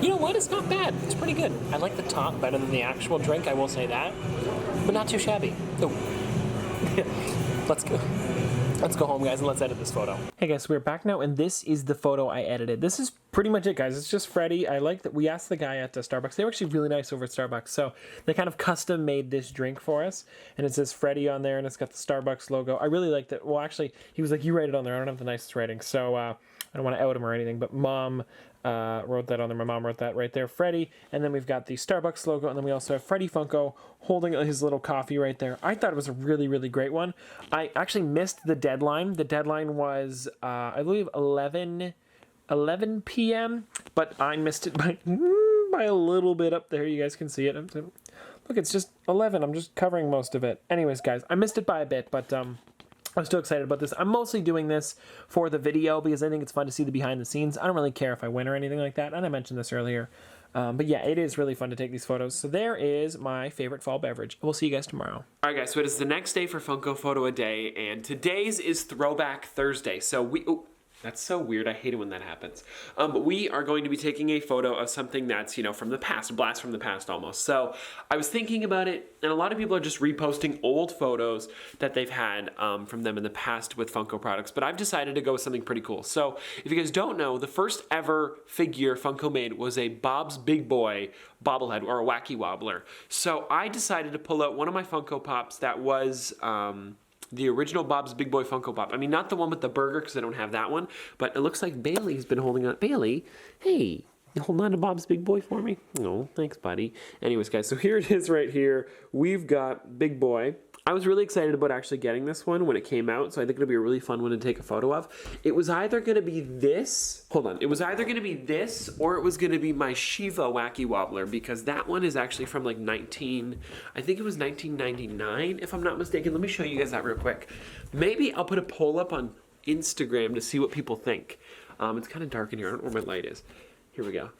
You know what? It's not bad. It's pretty good. I like the top better than the actual drink, I will say that. But not too shabby. Oh. Let's go. Let's go home, guys, and let's edit this photo. Hey, guys, we're back now, and this is the photo I edited. This is pretty much it, guys. It's just Freddy. I like that we asked the guy at Starbucks. They were actually really nice over at Starbucks. So they kind of custom made this drink for us, and it says Freddy on there, and it's got the Starbucks logo. I really like that. Well, actually, he was like, you write it on there. I don't have the nicest writing, so I don't want to out him or anything, but Mom wrote that on there. My mom wrote that right there, Freddy. And then we've got the Starbucks logo, and then we also have Freddy Funko holding his little coffee right there. I thought it was a really, really great one. I actually missed the deadline. The deadline was, I believe, 11 p.m., but I missed it by a little bit up there. You guys can see it. Look, it's just 11. I'm just covering most of it. Anyways, guys, I missed it by a bit, but I'm still excited about this. I'm mostly doing this for the video because I think it's fun to see the behind the scenes. I don't really care if I win or anything like that, and I mentioned this earlier. But yeah, it is really fun to take these photos. So there is my favorite fall beverage. We'll see you guys tomorrow. All right, guys, so it is the next day for Funko Photo a Day, and today's is Throwback Thursday. So that's so weird. I hate it when that happens. But we are going to be taking a photo of something that's, from the past, a blast from the past almost. So I was thinking about it, and a lot of people are just reposting old photos that they've had from them in the past with Funko products. But I've decided to go with something pretty cool. So if you guys don't know, the first ever figure Funko made was a Bob's Big Boy bobblehead, or a wacky wobbler. So I decided to pull out one of my Funko Pops that was the original Bob's Big Boy Funko Pop. I mean, not the one with the burger, because I don't have that one, but it looks like Bailey's been holding on. Bailey, hey, You holding on to Bob's Big Boy for me? No, thanks, buddy. Anyways, guys, so here it is right here. We've got Big Boy. I was really excited about actually getting this one when it came out, so I think it'll be a really fun one to take a photo of. It was either going to be this, hold on, it was either going to be this or it was going to be my Shiva Wacky Wobbler, because that one is actually from like I think it was 1999, if I'm not mistaken. Let me show you guys that real quick. Maybe I'll put a poll up on Instagram to see what people think. It's kind of dark in here, I don't know where my light is. Here we go.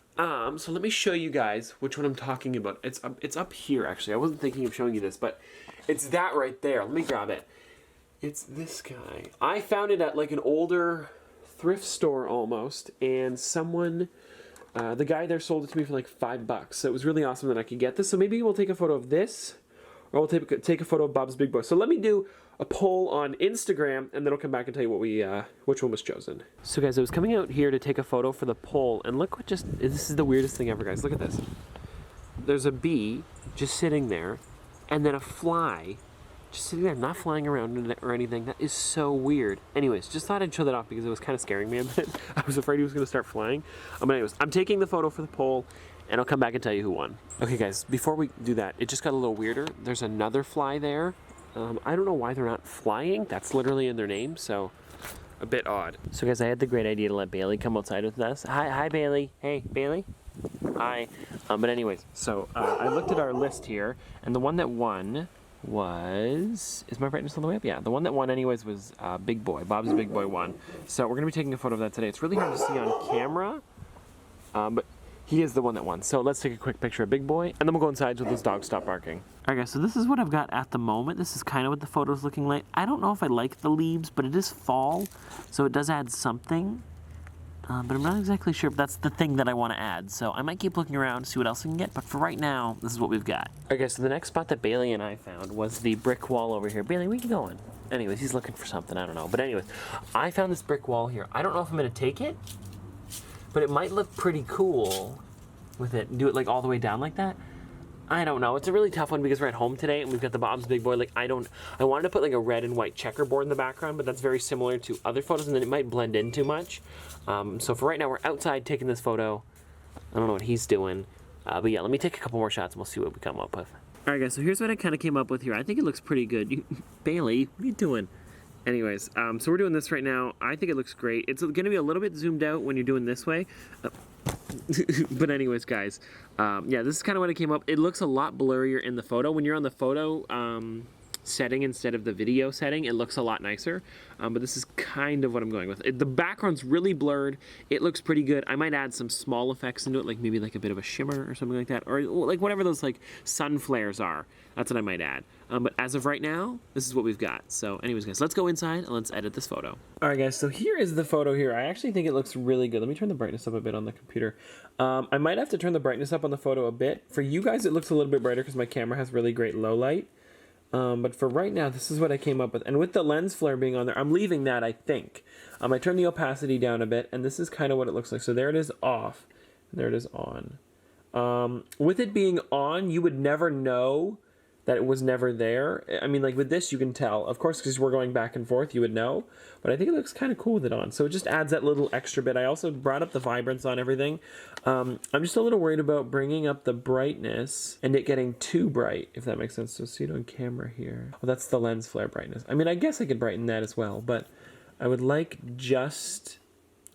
So let me show you guys which one I'm talking about. It's up here, actually. I wasn't thinking of showing you this, but it's that right there. Let me grab it. It's this guy. I found it at like an older thrift store almost, and someone, the guy there sold it to me for like $5. So it was really awesome that I could get this. So maybe we'll take a photo of this, or we'll take a photo of Bob's Big Boy. So let me do a poll on Instagram, and then I'll come back and tell you what which one was chosen. So guys, I was coming out here to take a photo for the poll, and look what this is the weirdest thing ever, guys. Look at this. There's a bee just sitting there, and then a fly just sitting there, not flying around or anything. That is so weird. Anyways, just thought I'd show that off because it was kind of scaring me a bit. I was afraid he was going to start flying. But anyways, I'm taking the photo for the poll, and I'll come back and tell you who won. Okay guys, before we do that, it just got a little weirder. There's another fly there. I don't know why they're not flying. That's literally in their name, so a bit odd. So guys, I had the great idea to let Bailey come outside with us. Hi Bailey. Hey, Bailey. Hi. But anyways, so I looked at our list here, and the one that won was, is my brightness all the way up? Yeah, the one that won anyways was Big Boy. Bob's Big Boy won. So we're gonna be taking a photo of that today. It's really hard to see on camera, but he is the one that won. So let's take a quick picture of Big Boy, and then we'll go inside so those dogs stop barking. All right guys, so this is what I've got at the moment. This is kind of what the photo's looking like. I don't know if I like the leaves, but it is fall, so it does add something. But I'm not exactly sure if that's the thing that I want to add. So I might keep looking around to see what else I can get, but for right now, this is what we've got. Okay, so the next spot that Bailey and I found was the brick wall over here. Bailey, where you going? Anyways, he's looking for something, I don't know. But anyways, I found this brick wall here. I don't know if I'm gonna take it, but it might look pretty cool with it. Do it like all the way down like that. I don't know. It's a really tough one because we're at home today and we've got the Bob's Big Boy. Like I wanted to put like a red and white checkerboard in the background, but that's very similar to other photos and then it might blend in too much. So for right now, we're outside taking this photo. I don't know what he's doing. But yeah, let me take a couple more shots and we'll see what we come up with. All right guys, so here's what I kind of came up with here. I think it looks pretty good. Bailey, what are you doing? Anyways, so we're doing this right now. I think it looks great. It's going to be a little bit zoomed out when you're doing this way. But anyways, guys, yeah, this is kind of what I came up. It looks a lot blurrier in the photo. When you're on the photo setting instead of the video setting, it looks a lot nicer. But this is kind of what I'm going with. The background's really blurred. It looks pretty good. I might add some small effects into it, like maybe like a bit of a shimmer or something like that, or like whatever those like sun flares are. That's what I might add. But as of right now, this is what we've got. So anyways, guys, let's go inside and let's edit this photo. All right, guys, so here is the photo here. I actually think it looks really good. Let me turn the brightness up a bit on the computer. I might have to turn the brightness up on the photo a bit. For you guys, it looks a little bit brighter because my camera has really great low light. But for right now, this is what I came up with. And with the lens flare being on there, I'm leaving that, I think. I turned the opacity down a bit, and this is kind of what it looks like. So there it is off, and there it is on. With it being on, you would never know that it was never there. I mean, like with this, you can tell. Of course, because we're going back and forth, you would know. But I think it looks kind of cool with it on. So it just adds that little extra bit. I also brought up the vibrance on everything. I'm just a little worried about bringing up the brightness and it getting too bright, if that makes sense. So see it on camera here. Well, that's the lens flare brightness. I mean, I guess I could brighten that as well, but I would like just,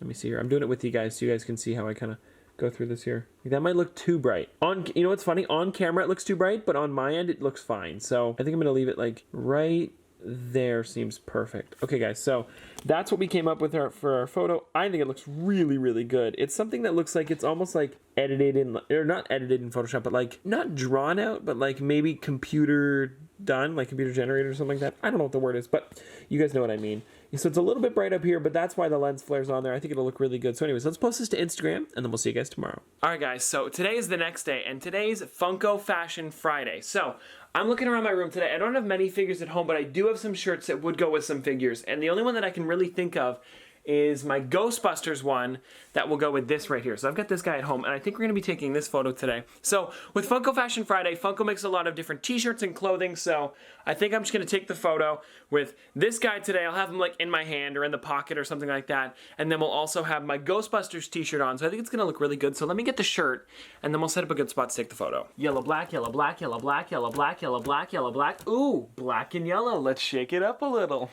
let me see here. I'm doing it with you guys so you guys can see how I kind of go through this here. That might look too bright. You know what's funny? On camera it looks too bright, but on my end it looks fine. So I think I'm gonna leave it like right there. Seems perfect. Okay guys, so that's what we came up with for our photo. I think it looks really, really good. It's something that looks like it's almost like edited in, or not edited in Photoshop, but like not drawn out, but like maybe computer done, like computer generated or something like that. I don't know what the word is, but you guys know what I mean. So it's a little bit bright up here, but that's why the lens flare's on there. I think it'll look really good. So anyways, let's post this to Instagram, and then we'll see you guys tomorrow. All right, guys, so today is the next day, and today's Funko Fashion Friday. So I'm looking around my room today. I don't have many figures at home, but I do have some shirts that would go with some figures, and the only one that I can really think of is my Ghostbusters one that will go with this right here. So I've got this guy at home, and I think we're gonna be taking this photo today. So with Funko Fashion Friday, Funko makes a lot of different t-shirts and clothing, so I think I'm just gonna take the photo with this guy today. I'll have him like in my hand or in the pocket or something like that, and then we'll also have my Ghostbusters t-shirt on, so I think it's gonna look really good. So let me get the shirt, and then we'll set up a good spot to take the photo. Yellow, black, yellow, black, yellow, black, yellow, black, yellow, black, yellow, black. Ooh, black and yellow. Let's shake it up a little.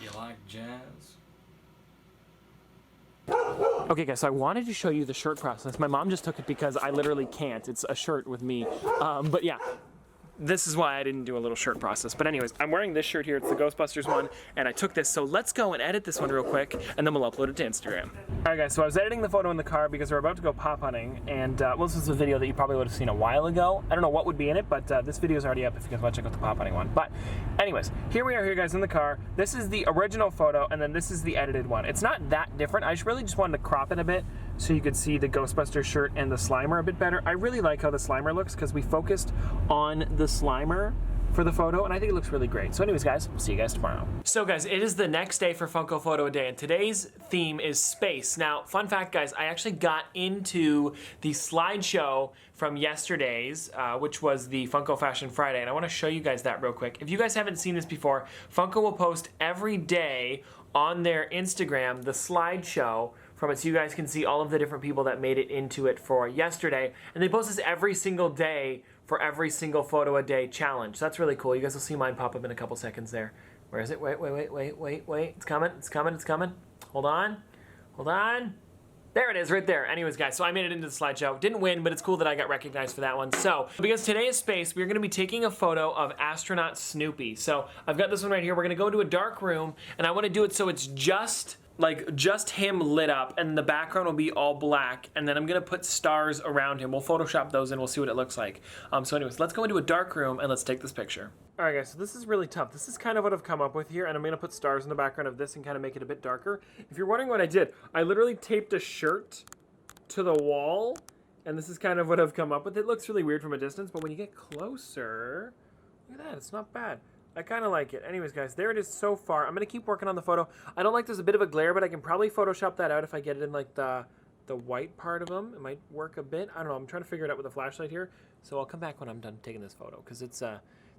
You like jazz? Okay guys, so I wanted to show you the shirt process. My mom just took it because I literally can't. It's a shirt with me. But yeah, this is why I didn't do a little shirt process. But anyways, I'm wearing this shirt here. It's the Ghostbusters one, and I took this. So let's go and edit this one real quick, and then we'll upload it to Instagram. All right guys, so I was editing the photo in the car because we're about to go pop hunting, and well, this is a video that you probably would have seen a while ago. I don't know what would be in it, but this video is already up if you guys want to check out the pop hunting one. But anyways, here we are here guys in the car. This is the original photo, and then this is the edited one. It's not that different. I really just wanted to crop it a bit so you could see the Ghostbusters shirt and the Slimer a bit better. I really like how the Slimer looks because we focused on the Slimer for the photo, and I think it looks really great. So anyways guys, we'll see you guys tomorrow. So guys, it is the next day for Funko Photo a Day, and today's theme is space. Now, fun fact guys, I actually got into the slideshow from yesterday's, which was the Funko Fashion Friday, and I wanna show you guys that real quick. If you guys haven't seen this before, Funko will post every day on their Instagram the slideshow from it, so you guys can see all of the different people that made it into it for yesterday, and they post this every single day for every single photo a day challenge. So that's really cool. You guys will see mine pop up in a couple seconds there. Where is it? Wait. It's coming. Hold on. There it is, right there. Anyways, guys, so I made it into the slideshow. Didn't win, but it's cool that I got recognized for that one. So, because today is space, we're gonna be taking a photo of astronaut Snoopy. So, I've got this one right here. We're gonna go to a dark room, and I wanna do it so it's just him lit up, and the background will be all black, and then I'm gonna put stars around him. We'll Photoshop those and we'll see what it looks like. So anyways, let's go into a dark room and let's take this picture. All right guys, so this is really tough. This is kind of what I've come up with here, and I'm gonna put stars in the background of this and kind of make it a bit darker. If you're wondering what I did, I literally taped a shirt to the wall, and this is kind of what I've come up with. It looks really weird from a distance, but when you get closer, look at that, it's not bad. I kind of like it. Anyways, guys, there it is so far. I'm going to keep working on the photo. I don't like there's a bit of a glare, but I can probably Photoshop that out if I get it in like the white part of them. It might work a bit. I don't know. I'm trying to figure it out with a flashlight here. So I'll come back when I'm done taking this photo because it's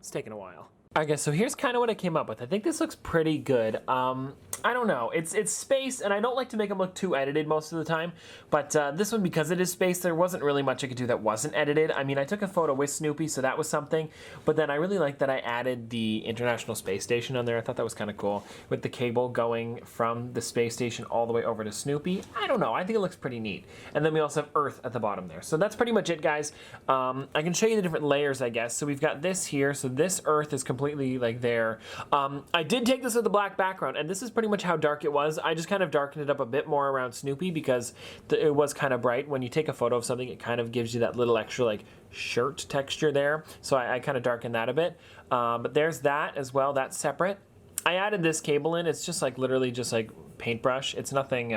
taking a while. All right, guys, so here's kind of what I came up with. I think this looks pretty good. I don't know. It's space, and I don't like to make them look too edited most of the time, but this one, because it is space, there wasn't really much I could do that wasn't edited. I mean, I took a photo with Snoopy, so that was something, but then I really like that I added the International Space Station on there. I thought that was kind of cool, with the cable going from the space station all the way over to Snoopy. I don't know. I think it looks pretty neat. And then we also have Earth at the bottom there. So that's pretty much it, guys. I can show you the different layers, I guess. So we've got this here. So this Earth is completely like there. I did take this with a black background, and this is pretty much how dark it was. I just kind of darkened it up a bit more around Snoopy because it was kind of bright. When you take a photo of something, it kind of gives you that little extra like shirt texture there. So I kind of darkened that a bit. But there's that as well. That's separate. I added this cable in. It's just like literally just like paintbrush. It's nothing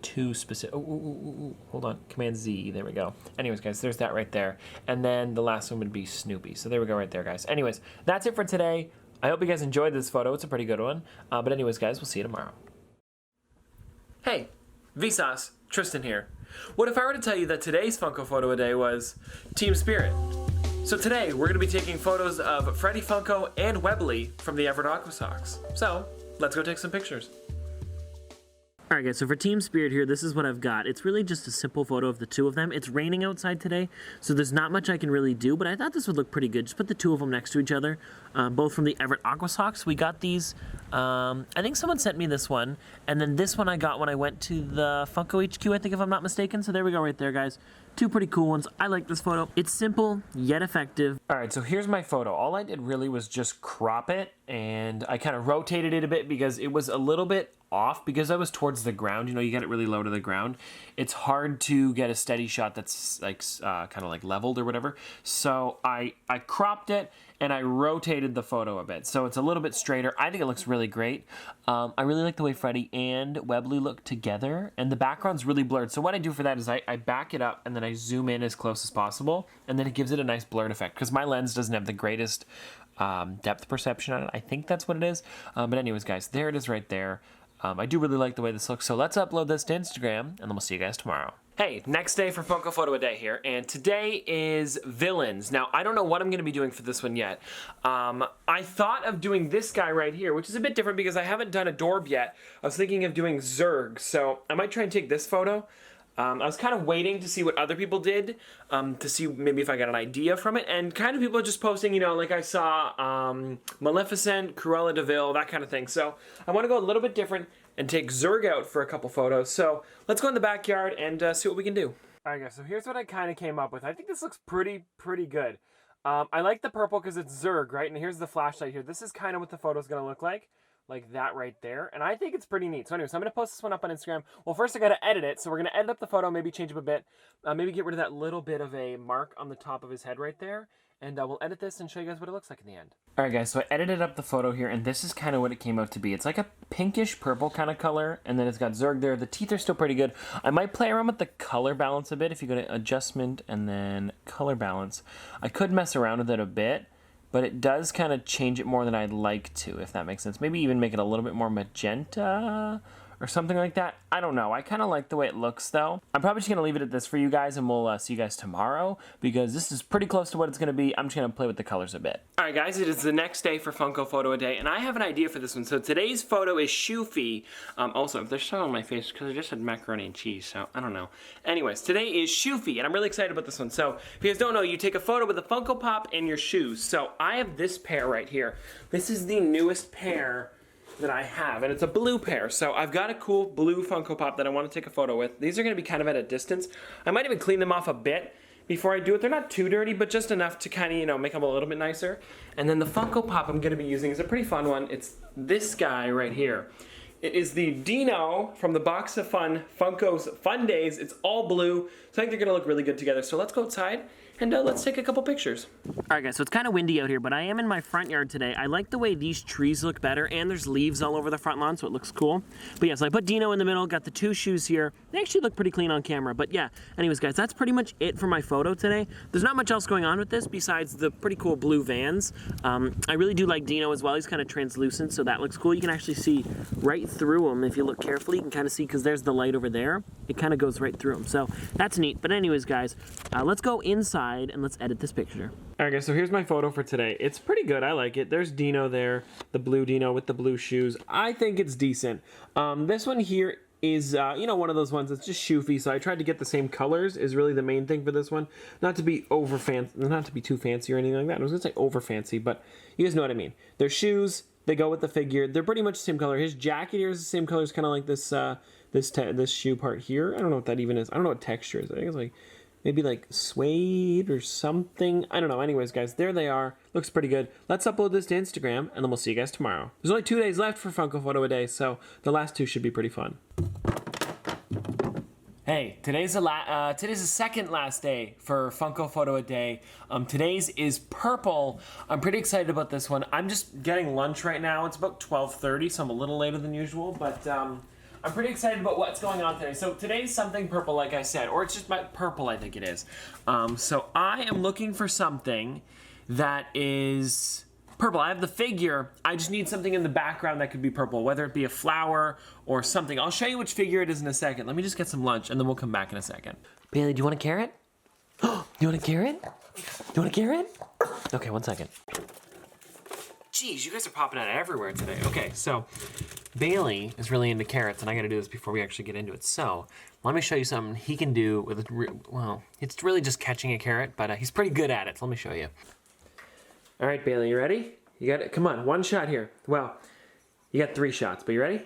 too specific. Hold on. Command Z. There we go. Anyways, guys, there's that right there. And then the last one would be Snoopy. So there we go right there, guys. Anyways, that's it for today. I hope you guys enjoyed this photo. It's a pretty good one. But anyways, guys, we'll see you tomorrow. Hey, Vsauce, Tristan here. What if I were to tell you that today's Funko Photo a Day was Team Spirit? So today, we're going to be taking photos of Freddy Funko and Webley from the Everett Aqua Sox. So, let's go take some pictures. Alright guys, so for Team Spirit here, this is what I've got. It's really just a simple photo of the two of them. It's raining outside today, so there's not much I can really do, but I thought this would look pretty good. Just put the two of them next to each other, both from the Everett Aqua Sox. We got these, I think someone sent me this one, and then this one I got when I went to the Funko HQ, I think, if I'm not mistaken. So there we go right there, guys. Two pretty cool ones. I like this photo. It's simple, yet effective. All right, so here's my photo. All I did really was just crop it, and I kind of rotated it a bit because it was a little bit off because I was towards the ground. You know, you get it really low to the ground. It's hard to get a steady shot that's like kind of like leveled or whatever. So I cropped it and I rotated the photo a bit. So it's a little bit straighter. I think it looks really great. I really like the way Freddy and Webley look together, and the background's really blurred. So what I do for that is I back it up and then I zoom in as close as possible, and then it gives it a nice blurred effect because my lens doesn't have the greatest depth perception on it. I think that's what it is. But anyways, guys, there it is right there. I do really like the way this looks, so let's upload this to Instagram, and then we'll see you guys tomorrow. Hey, next day for Funko Photo a Day here, and today is villains. Now, I don't know what I'm going to be doing for this one yet. I thought of doing this guy right here, which is a bit different because I haven't done a Dorb yet. I was thinking of doing Zurg, so I might try and take this photo. I was kind of waiting to see what other people did, to see maybe if I got an idea from it, and kind of people are just posting, you know, like I saw Maleficent, Cruella de Vil, that kind of thing. So I want to go a little bit different and take Zurg out for a couple photos. So let's go in the backyard and see what we can do. All right, guys, so here's what I kind of came up with. I think this looks pretty good. I like the purple because it's Zurg, right? And here's the flashlight here. This is kind of what the photo's going to look like that right there. And I think it's pretty neat. So anyway, so I'm going to post this one up on Instagram. Well, first I got to edit it. So we're going to edit up the photo, maybe change it a bit. Maybe get rid of that little bit of a mark on the top of his head right there. And we'll edit this and show you guys what it looks like in the end. All right, guys, so I edited up the photo here, and this is kind of what it came out to be. It's like a pinkish purple kind of color, and then it's got Zurg there. The teeth are still pretty good. I might play around with the color balance a bit. If you go to adjustment and then color balance, I could mess around with it a bit, but it does kind of change it more than I'd like to, if that makes sense. Maybe even make it a little bit more magenta or something like that. I don't know. I kind of like the way it looks, though. I'm probably just going to leave it at this for you guys, and we'll see you guys tomorrow, because this is pretty close to what it's going to be. I'm just going to play with the colors a bit. All right, guys, it is the next day for Funko Photo a Day, and I have an idea for this one. So today's photo is Shoefie. Also, if there's something on my face, because I just had macaroni and cheese, so I don't know. Anyways, today is Shoefie, and I'm really excited about this one. So if you guys don't know, you take a photo with a Funko Pop and your shoes. So I have this pair right here. This is the newest pair that I have, and it's a blue pair. So I've got a cool blue Funko Pop that I want to take a photo with. These are going to be kind of at a distance. I might even clean them off a bit before I do it. They're not too dirty, but just enough to kind of, you know, make them a little bit nicer. And then the Funko Pop I'm going to be using is a pretty fun one. It's this guy right here. It is the Dino from the Box of Fun Funko's Fun Days. It's all blue, so I think they're going to look really good together. So let's go outside and let's take a couple pictures. All right, guys, so it's kind of windy out here, but I am in my front yard today. I like the way these trees look better, and there's leaves all over the front lawn, so it looks cool. But yeah, so I put Dino in the middle, got the two shoes here. They actually look pretty clean on camera, but yeah. Anyways, guys, that's pretty much it for my photo today. There's not much else going on with this besides the pretty cool blue Vans. I really do like Dino as well. He's kind of translucent, so that looks cool. You can actually see right through him if you look carefully. You can kind of see, because there's the light over there. It kind of goes right through him, so that's neat. But anyways, guys, let's go inside and let's edit this picture. All right, guys, so here's my photo for today. It's pretty good. I like it. There's Dino there, the blue Dino with the blue shoes. I think it's decent. This one here is, you know, one of those ones that's just Shoefie, so I tried to get the same colors is really the main thing for this one. Not to be over fancy, not to be too fancy or anything like that. I was gonna say over fancy, but you guys know what I mean. They're shoes. They go with the figure. They're pretty much the same color. His jacket here is the same color as kind of like this, this shoe part here. I don't know what that even is. I don't know what texture is. I think it's like maybe like suede or something. I don't know. Anyways, guys, there they are. Looks pretty good. Let's upload this to Instagram, and then we'll see you guys tomorrow. There's only 2 days left for Funko Photo a Day, so the last two should be pretty fun. Hey, today's the second last day for Funko Photo a Day. Today's is purple. I'm pretty excited about this one. I'm just getting lunch right now. It's about 12:30, so I'm a little later than usual, but I'm pretty excited about what's going on today. So today's something purple, like I said, or it's just my purple, I think it is. So I am looking for something that is purple. I have the figure. I just need something in the background that could be purple, whether it be a flower or something. I'll show you which figure it is in a second. Let me just get some lunch, and then we'll come back in a second. Bailey, do you want a carrot? Do you want a carrot? Do you want a carrot? Okay, 1 second. Jeez, you guys are popping out everywhere today. Okay, so Bailey is really into carrots, and I gotta do this before we actually get into it. So let me show you something he can do with, well, it's really just catching a carrot, but he's pretty good at it, so let me show you. All right, Bailey, you ready? You got it? Come on, one shot here. Well, you got 3 shots, but you ready?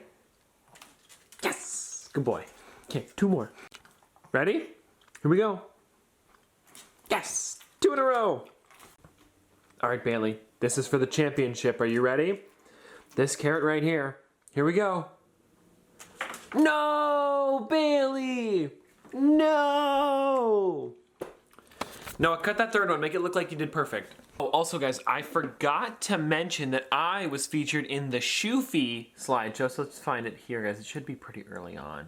Yes! Good boy. Okay, 2 more. Ready? Here we go. Yes! 2 in a row! All right, Bailey, this is for the championship. Are you ready? This carrot right here. Here we go. No, Bailey! No! Noah, cut that third one. Make it look like you did perfect. Oh, also, guys, I forgot to mention that I was featured in the Shoefie slideshow, so let's find it here, guys. It should be pretty early on.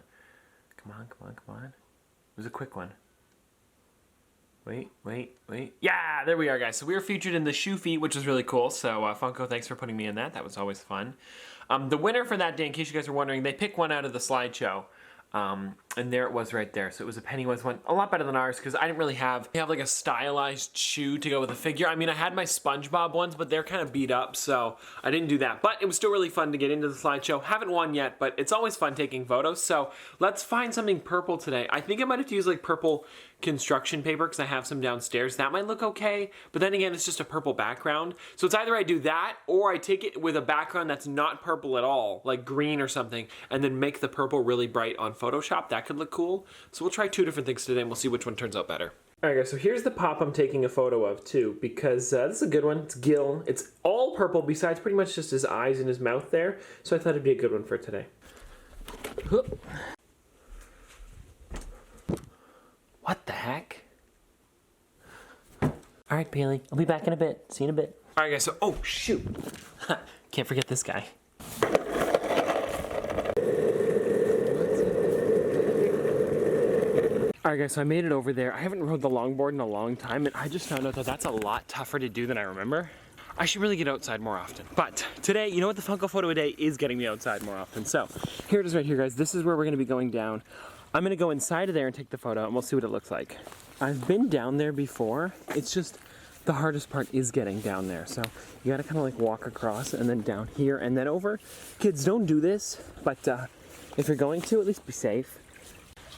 Come on, come on, come on. It was a quick one. Wait. Yeah, there we are, guys. So we were featured in the Shoefie, which was really cool. So Funko, thanks for putting me in that. That was always fun. The winner for that day, in case you guys are wondering, they picked one out of the slideshow. And there it was right there. So it was a Pennywise one, a lot better than ours because I didn't really have like a stylized shoe to go with the figure. I mean, I had my SpongeBob ones, but they're kind of beat up, so I didn't do that. But it was still really fun to get into the slideshow. Haven't won yet, but it's always fun taking photos. So let's find something purple today. I think I might have to use like purple construction paper because I have some downstairs. That might look okay, but then again, it's just a purple background. So it's either I do that or I take it with a background that's not purple at all, like green or something, and then make the purple really bright on Photoshop. That could look cool. So we'll try 2 different things today and we'll see which one turns out better. All right guys, so here's the pop I'm taking a photo of too, because this is a good one. It's Gil. It's all purple besides pretty much just his eyes and his mouth there. So I thought it'd be a good one for today. What the heck? All right, Bailey, I'll be back in a bit. See you in a bit. All right, guys, so, oh, shoot. Can't forget this guy. All right, guys, so I made it over there. I haven't rode the longboard in a long time, and I just found out that that's a lot tougher to do than I remember. I should really get outside more often. But today, you know what? The Funko photo a day is getting me outside more often. So here it is right here, guys. This is where we're gonna be going down. I'm gonna go inside of there and take the photo and we'll see what it looks like. I've been down there before. It's just the hardest part is getting down there. So you gotta kind of like walk across and then down here and then over. Kids, don't do this, but if you're going to, at least be safe.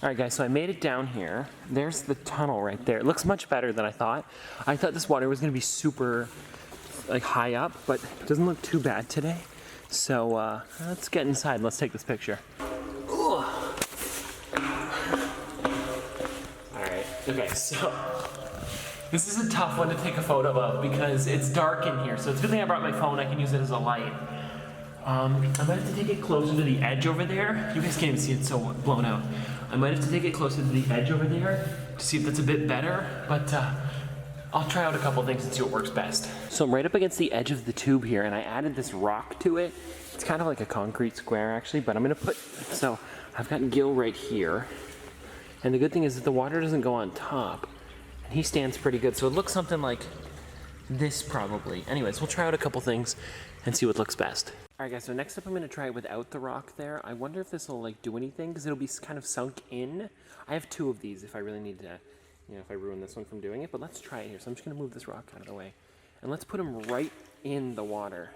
All right guys, so I made it down here. There's the tunnel right there. It looks much better than I thought. I thought this water was gonna be super like high up, but it doesn't look too bad today. So let's get inside. Let's take this picture. Okay, so this is a tough one to take a photo of because it's dark in here. So it's a good thing I brought my phone. I can use it as a light. I might have to take it closer to the edge over there. You guys can't even see it, so blown out. I might have to take it closer to the edge over there to see if that's a bit better. But I'll try out a couple things and see what works best. So I'm right up against the edge of the tube here, and I added this rock to it. It's kind of like a concrete square actually, but I'm gonna put, so I've got Gil right here. And the good thing is that the water doesn't go on top. And he stands pretty good. So it looks something like this probably. Anyways, we'll try out a couple things and see what looks best. All right guys, so next up I'm gonna try it without the rock there. I wonder if this will like do anything because it'll be kind of sunk in. I have 2 of these if I really need to, you know, if I ruin this one from doing it, but let's try it here. So I'm just gonna move this rock out of the way. And let's put him right in the water.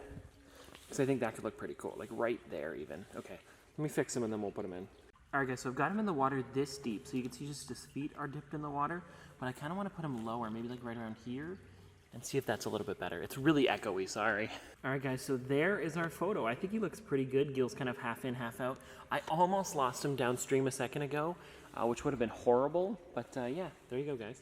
Because I think that could look pretty cool, like right there even. Okay, let me fix him and then we'll put him in. All right guys, so I've got him in the water this deep, so you can see just his feet are dipped in the water, but I kind of want to put him lower, maybe like right around here, and see if that's a little bit better. It's really echoey, sorry. All right guys, so there is our photo. I think he looks pretty good. Gil's kind of half in, half out. I almost lost him downstream a second ago, which would have been horrible, but yeah, there you go guys.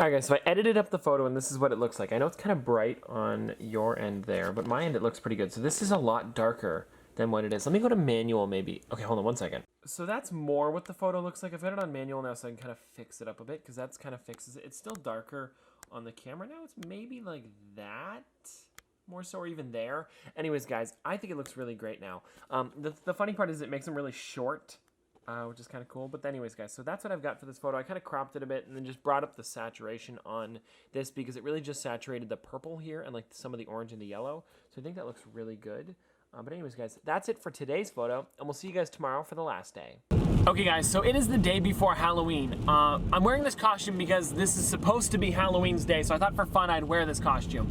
Alright guys, so I edited up the photo and this is what it looks like. I know it's kind of bright on your end there, but my end it looks pretty good. So this is a lot darker than what it is. Let me go to manual maybe. Okay, hold on 1 second. So that's more what the photo looks like. I've got it on manual now so I can kind of fix it up a bit because that's kind of fixes it. It's still darker on the camera now. It's maybe like that, more so, or even there. Anyways guys, I think it looks really great now. The funny part is it makes them really short. Which is kind of cool. But anyways, guys, so that's what I've got for this photo. I kind of cropped it a bit and then just brought up the saturation on this because it really just saturated the purple here and like some of the orange and the yellow. So I think that looks really good. But anyways, guys, that's it for today's photo, and we'll see you guys tomorrow for the last day. Okay guys, so it is the day before Halloween. I'm wearing this costume because this is supposed to be Halloween's day, so I thought for fun I'd wear this costume.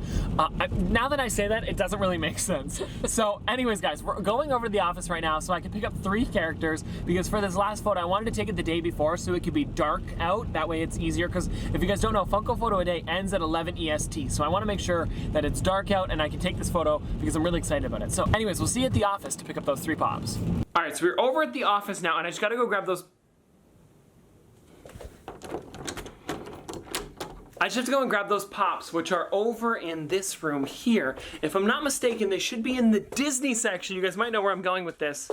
Now that I say that, it doesn't really make sense. So anyways guys, we're going over to the office right now so I can pick up 3 characters because for this last photo I wanted to take it the day before so it could be dark out, that way it's easier because if you guys don't know, Funko Photo a Day ends at 11 EST, so I want to make sure that it's dark out and I can take this photo because I'm really excited about it. So anyways, we'll see you at the office to pick up those 3 pops. Alright, so we're over at the office now and I just gotta go grab those. I just have to go and grab those pops, which are over in this room here. If I'm not mistaken, they should be in the Disney section. You guys might know where I'm going with this.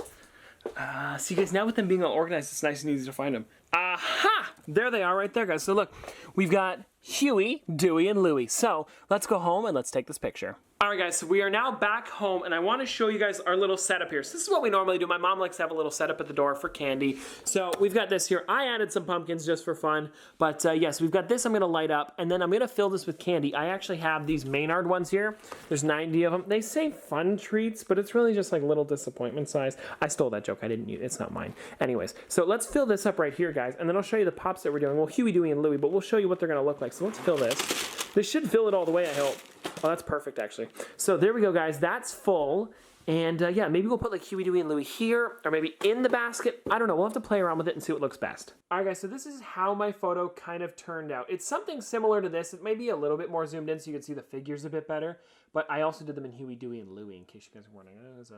See guys, now with them being all organized, it's nice and easy to find them. Aha! There they are right there, guys. So look, we've got Huey, Dewey, and Louie. So let's go home and let's take this picture. Alright guys, so we are now back home and I want to show you guys our little setup here. So this is what we normally do. My mom likes to have a little setup at the door for candy. So we've got this here. I added some pumpkins just for fun. But yes, we've got this I'm going to light up and then I'm going to fill this with candy. I actually have these Maynard ones here. There's 90 of them. They say fun treats, but it's really just like little disappointment size. I stole that joke. I didn't use it. It's not mine. Anyways, so let's fill this up right here, guys. And then I'll show you the pops that we're doing. Well, Huey, Dewey, and Louie, but we'll show you what they're going to look like. So let's fill this. This should fill it all the way, I hope. Oh, that's perfect, actually. So there we go, guys. That's full. And yeah, maybe we'll put like Huey, Dewey, and Louie here, or maybe in the basket. I don't know. We'll have to play around with it and see what looks best. All right, guys, so this is how my photo kind of turned out. It's something similar to this. It may be a little bit more zoomed in so you can see the figures a bit better. But I also did them in Huey, Dewey, and Louie, in case you guys are wondering. It was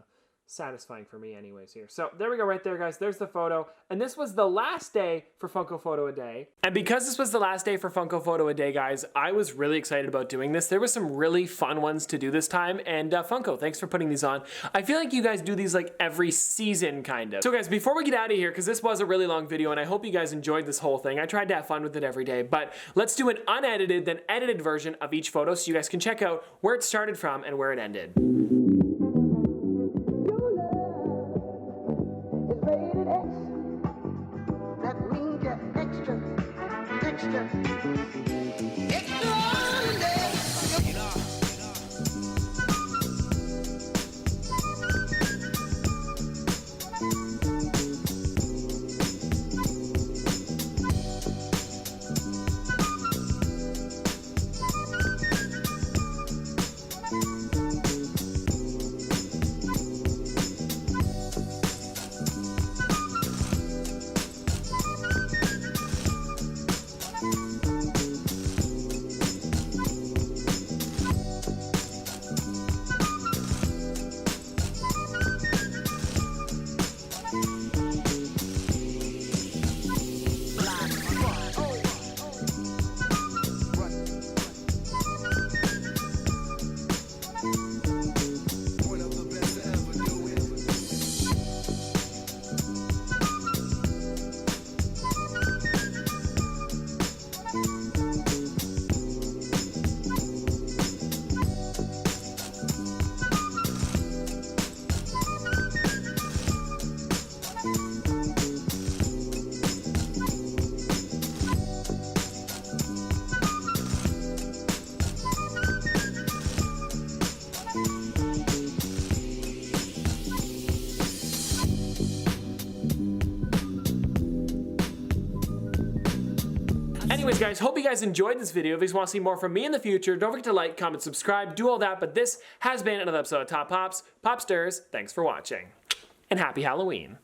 satisfying for me anyways here. So there we go right there, guys. There's the photo. And this was the last day for Funko Photo a Day. And because this was the last day for Funko Photo a Day, guys, I was really excited about doing this. There was some really fun ones to do this time. And Funko, thanks for putting these on. I feel like you guys do these like every season, kind of. So guys, before we get out of here, because this was a really long video and I hope you guys enjoyed this whole thing. I tried to have fun with it every day, but let's do an unedited then edited version of each photo so you guys can check out where it started from and where it ended. Anyways, guys, hope you guys enjoyed this video. If you guys want to see more from me in the future, don't forget to like, comment, subscribe, do all that. But this has been another episode of Top Pops. Popsters, thanks for watching. And happy Halloween.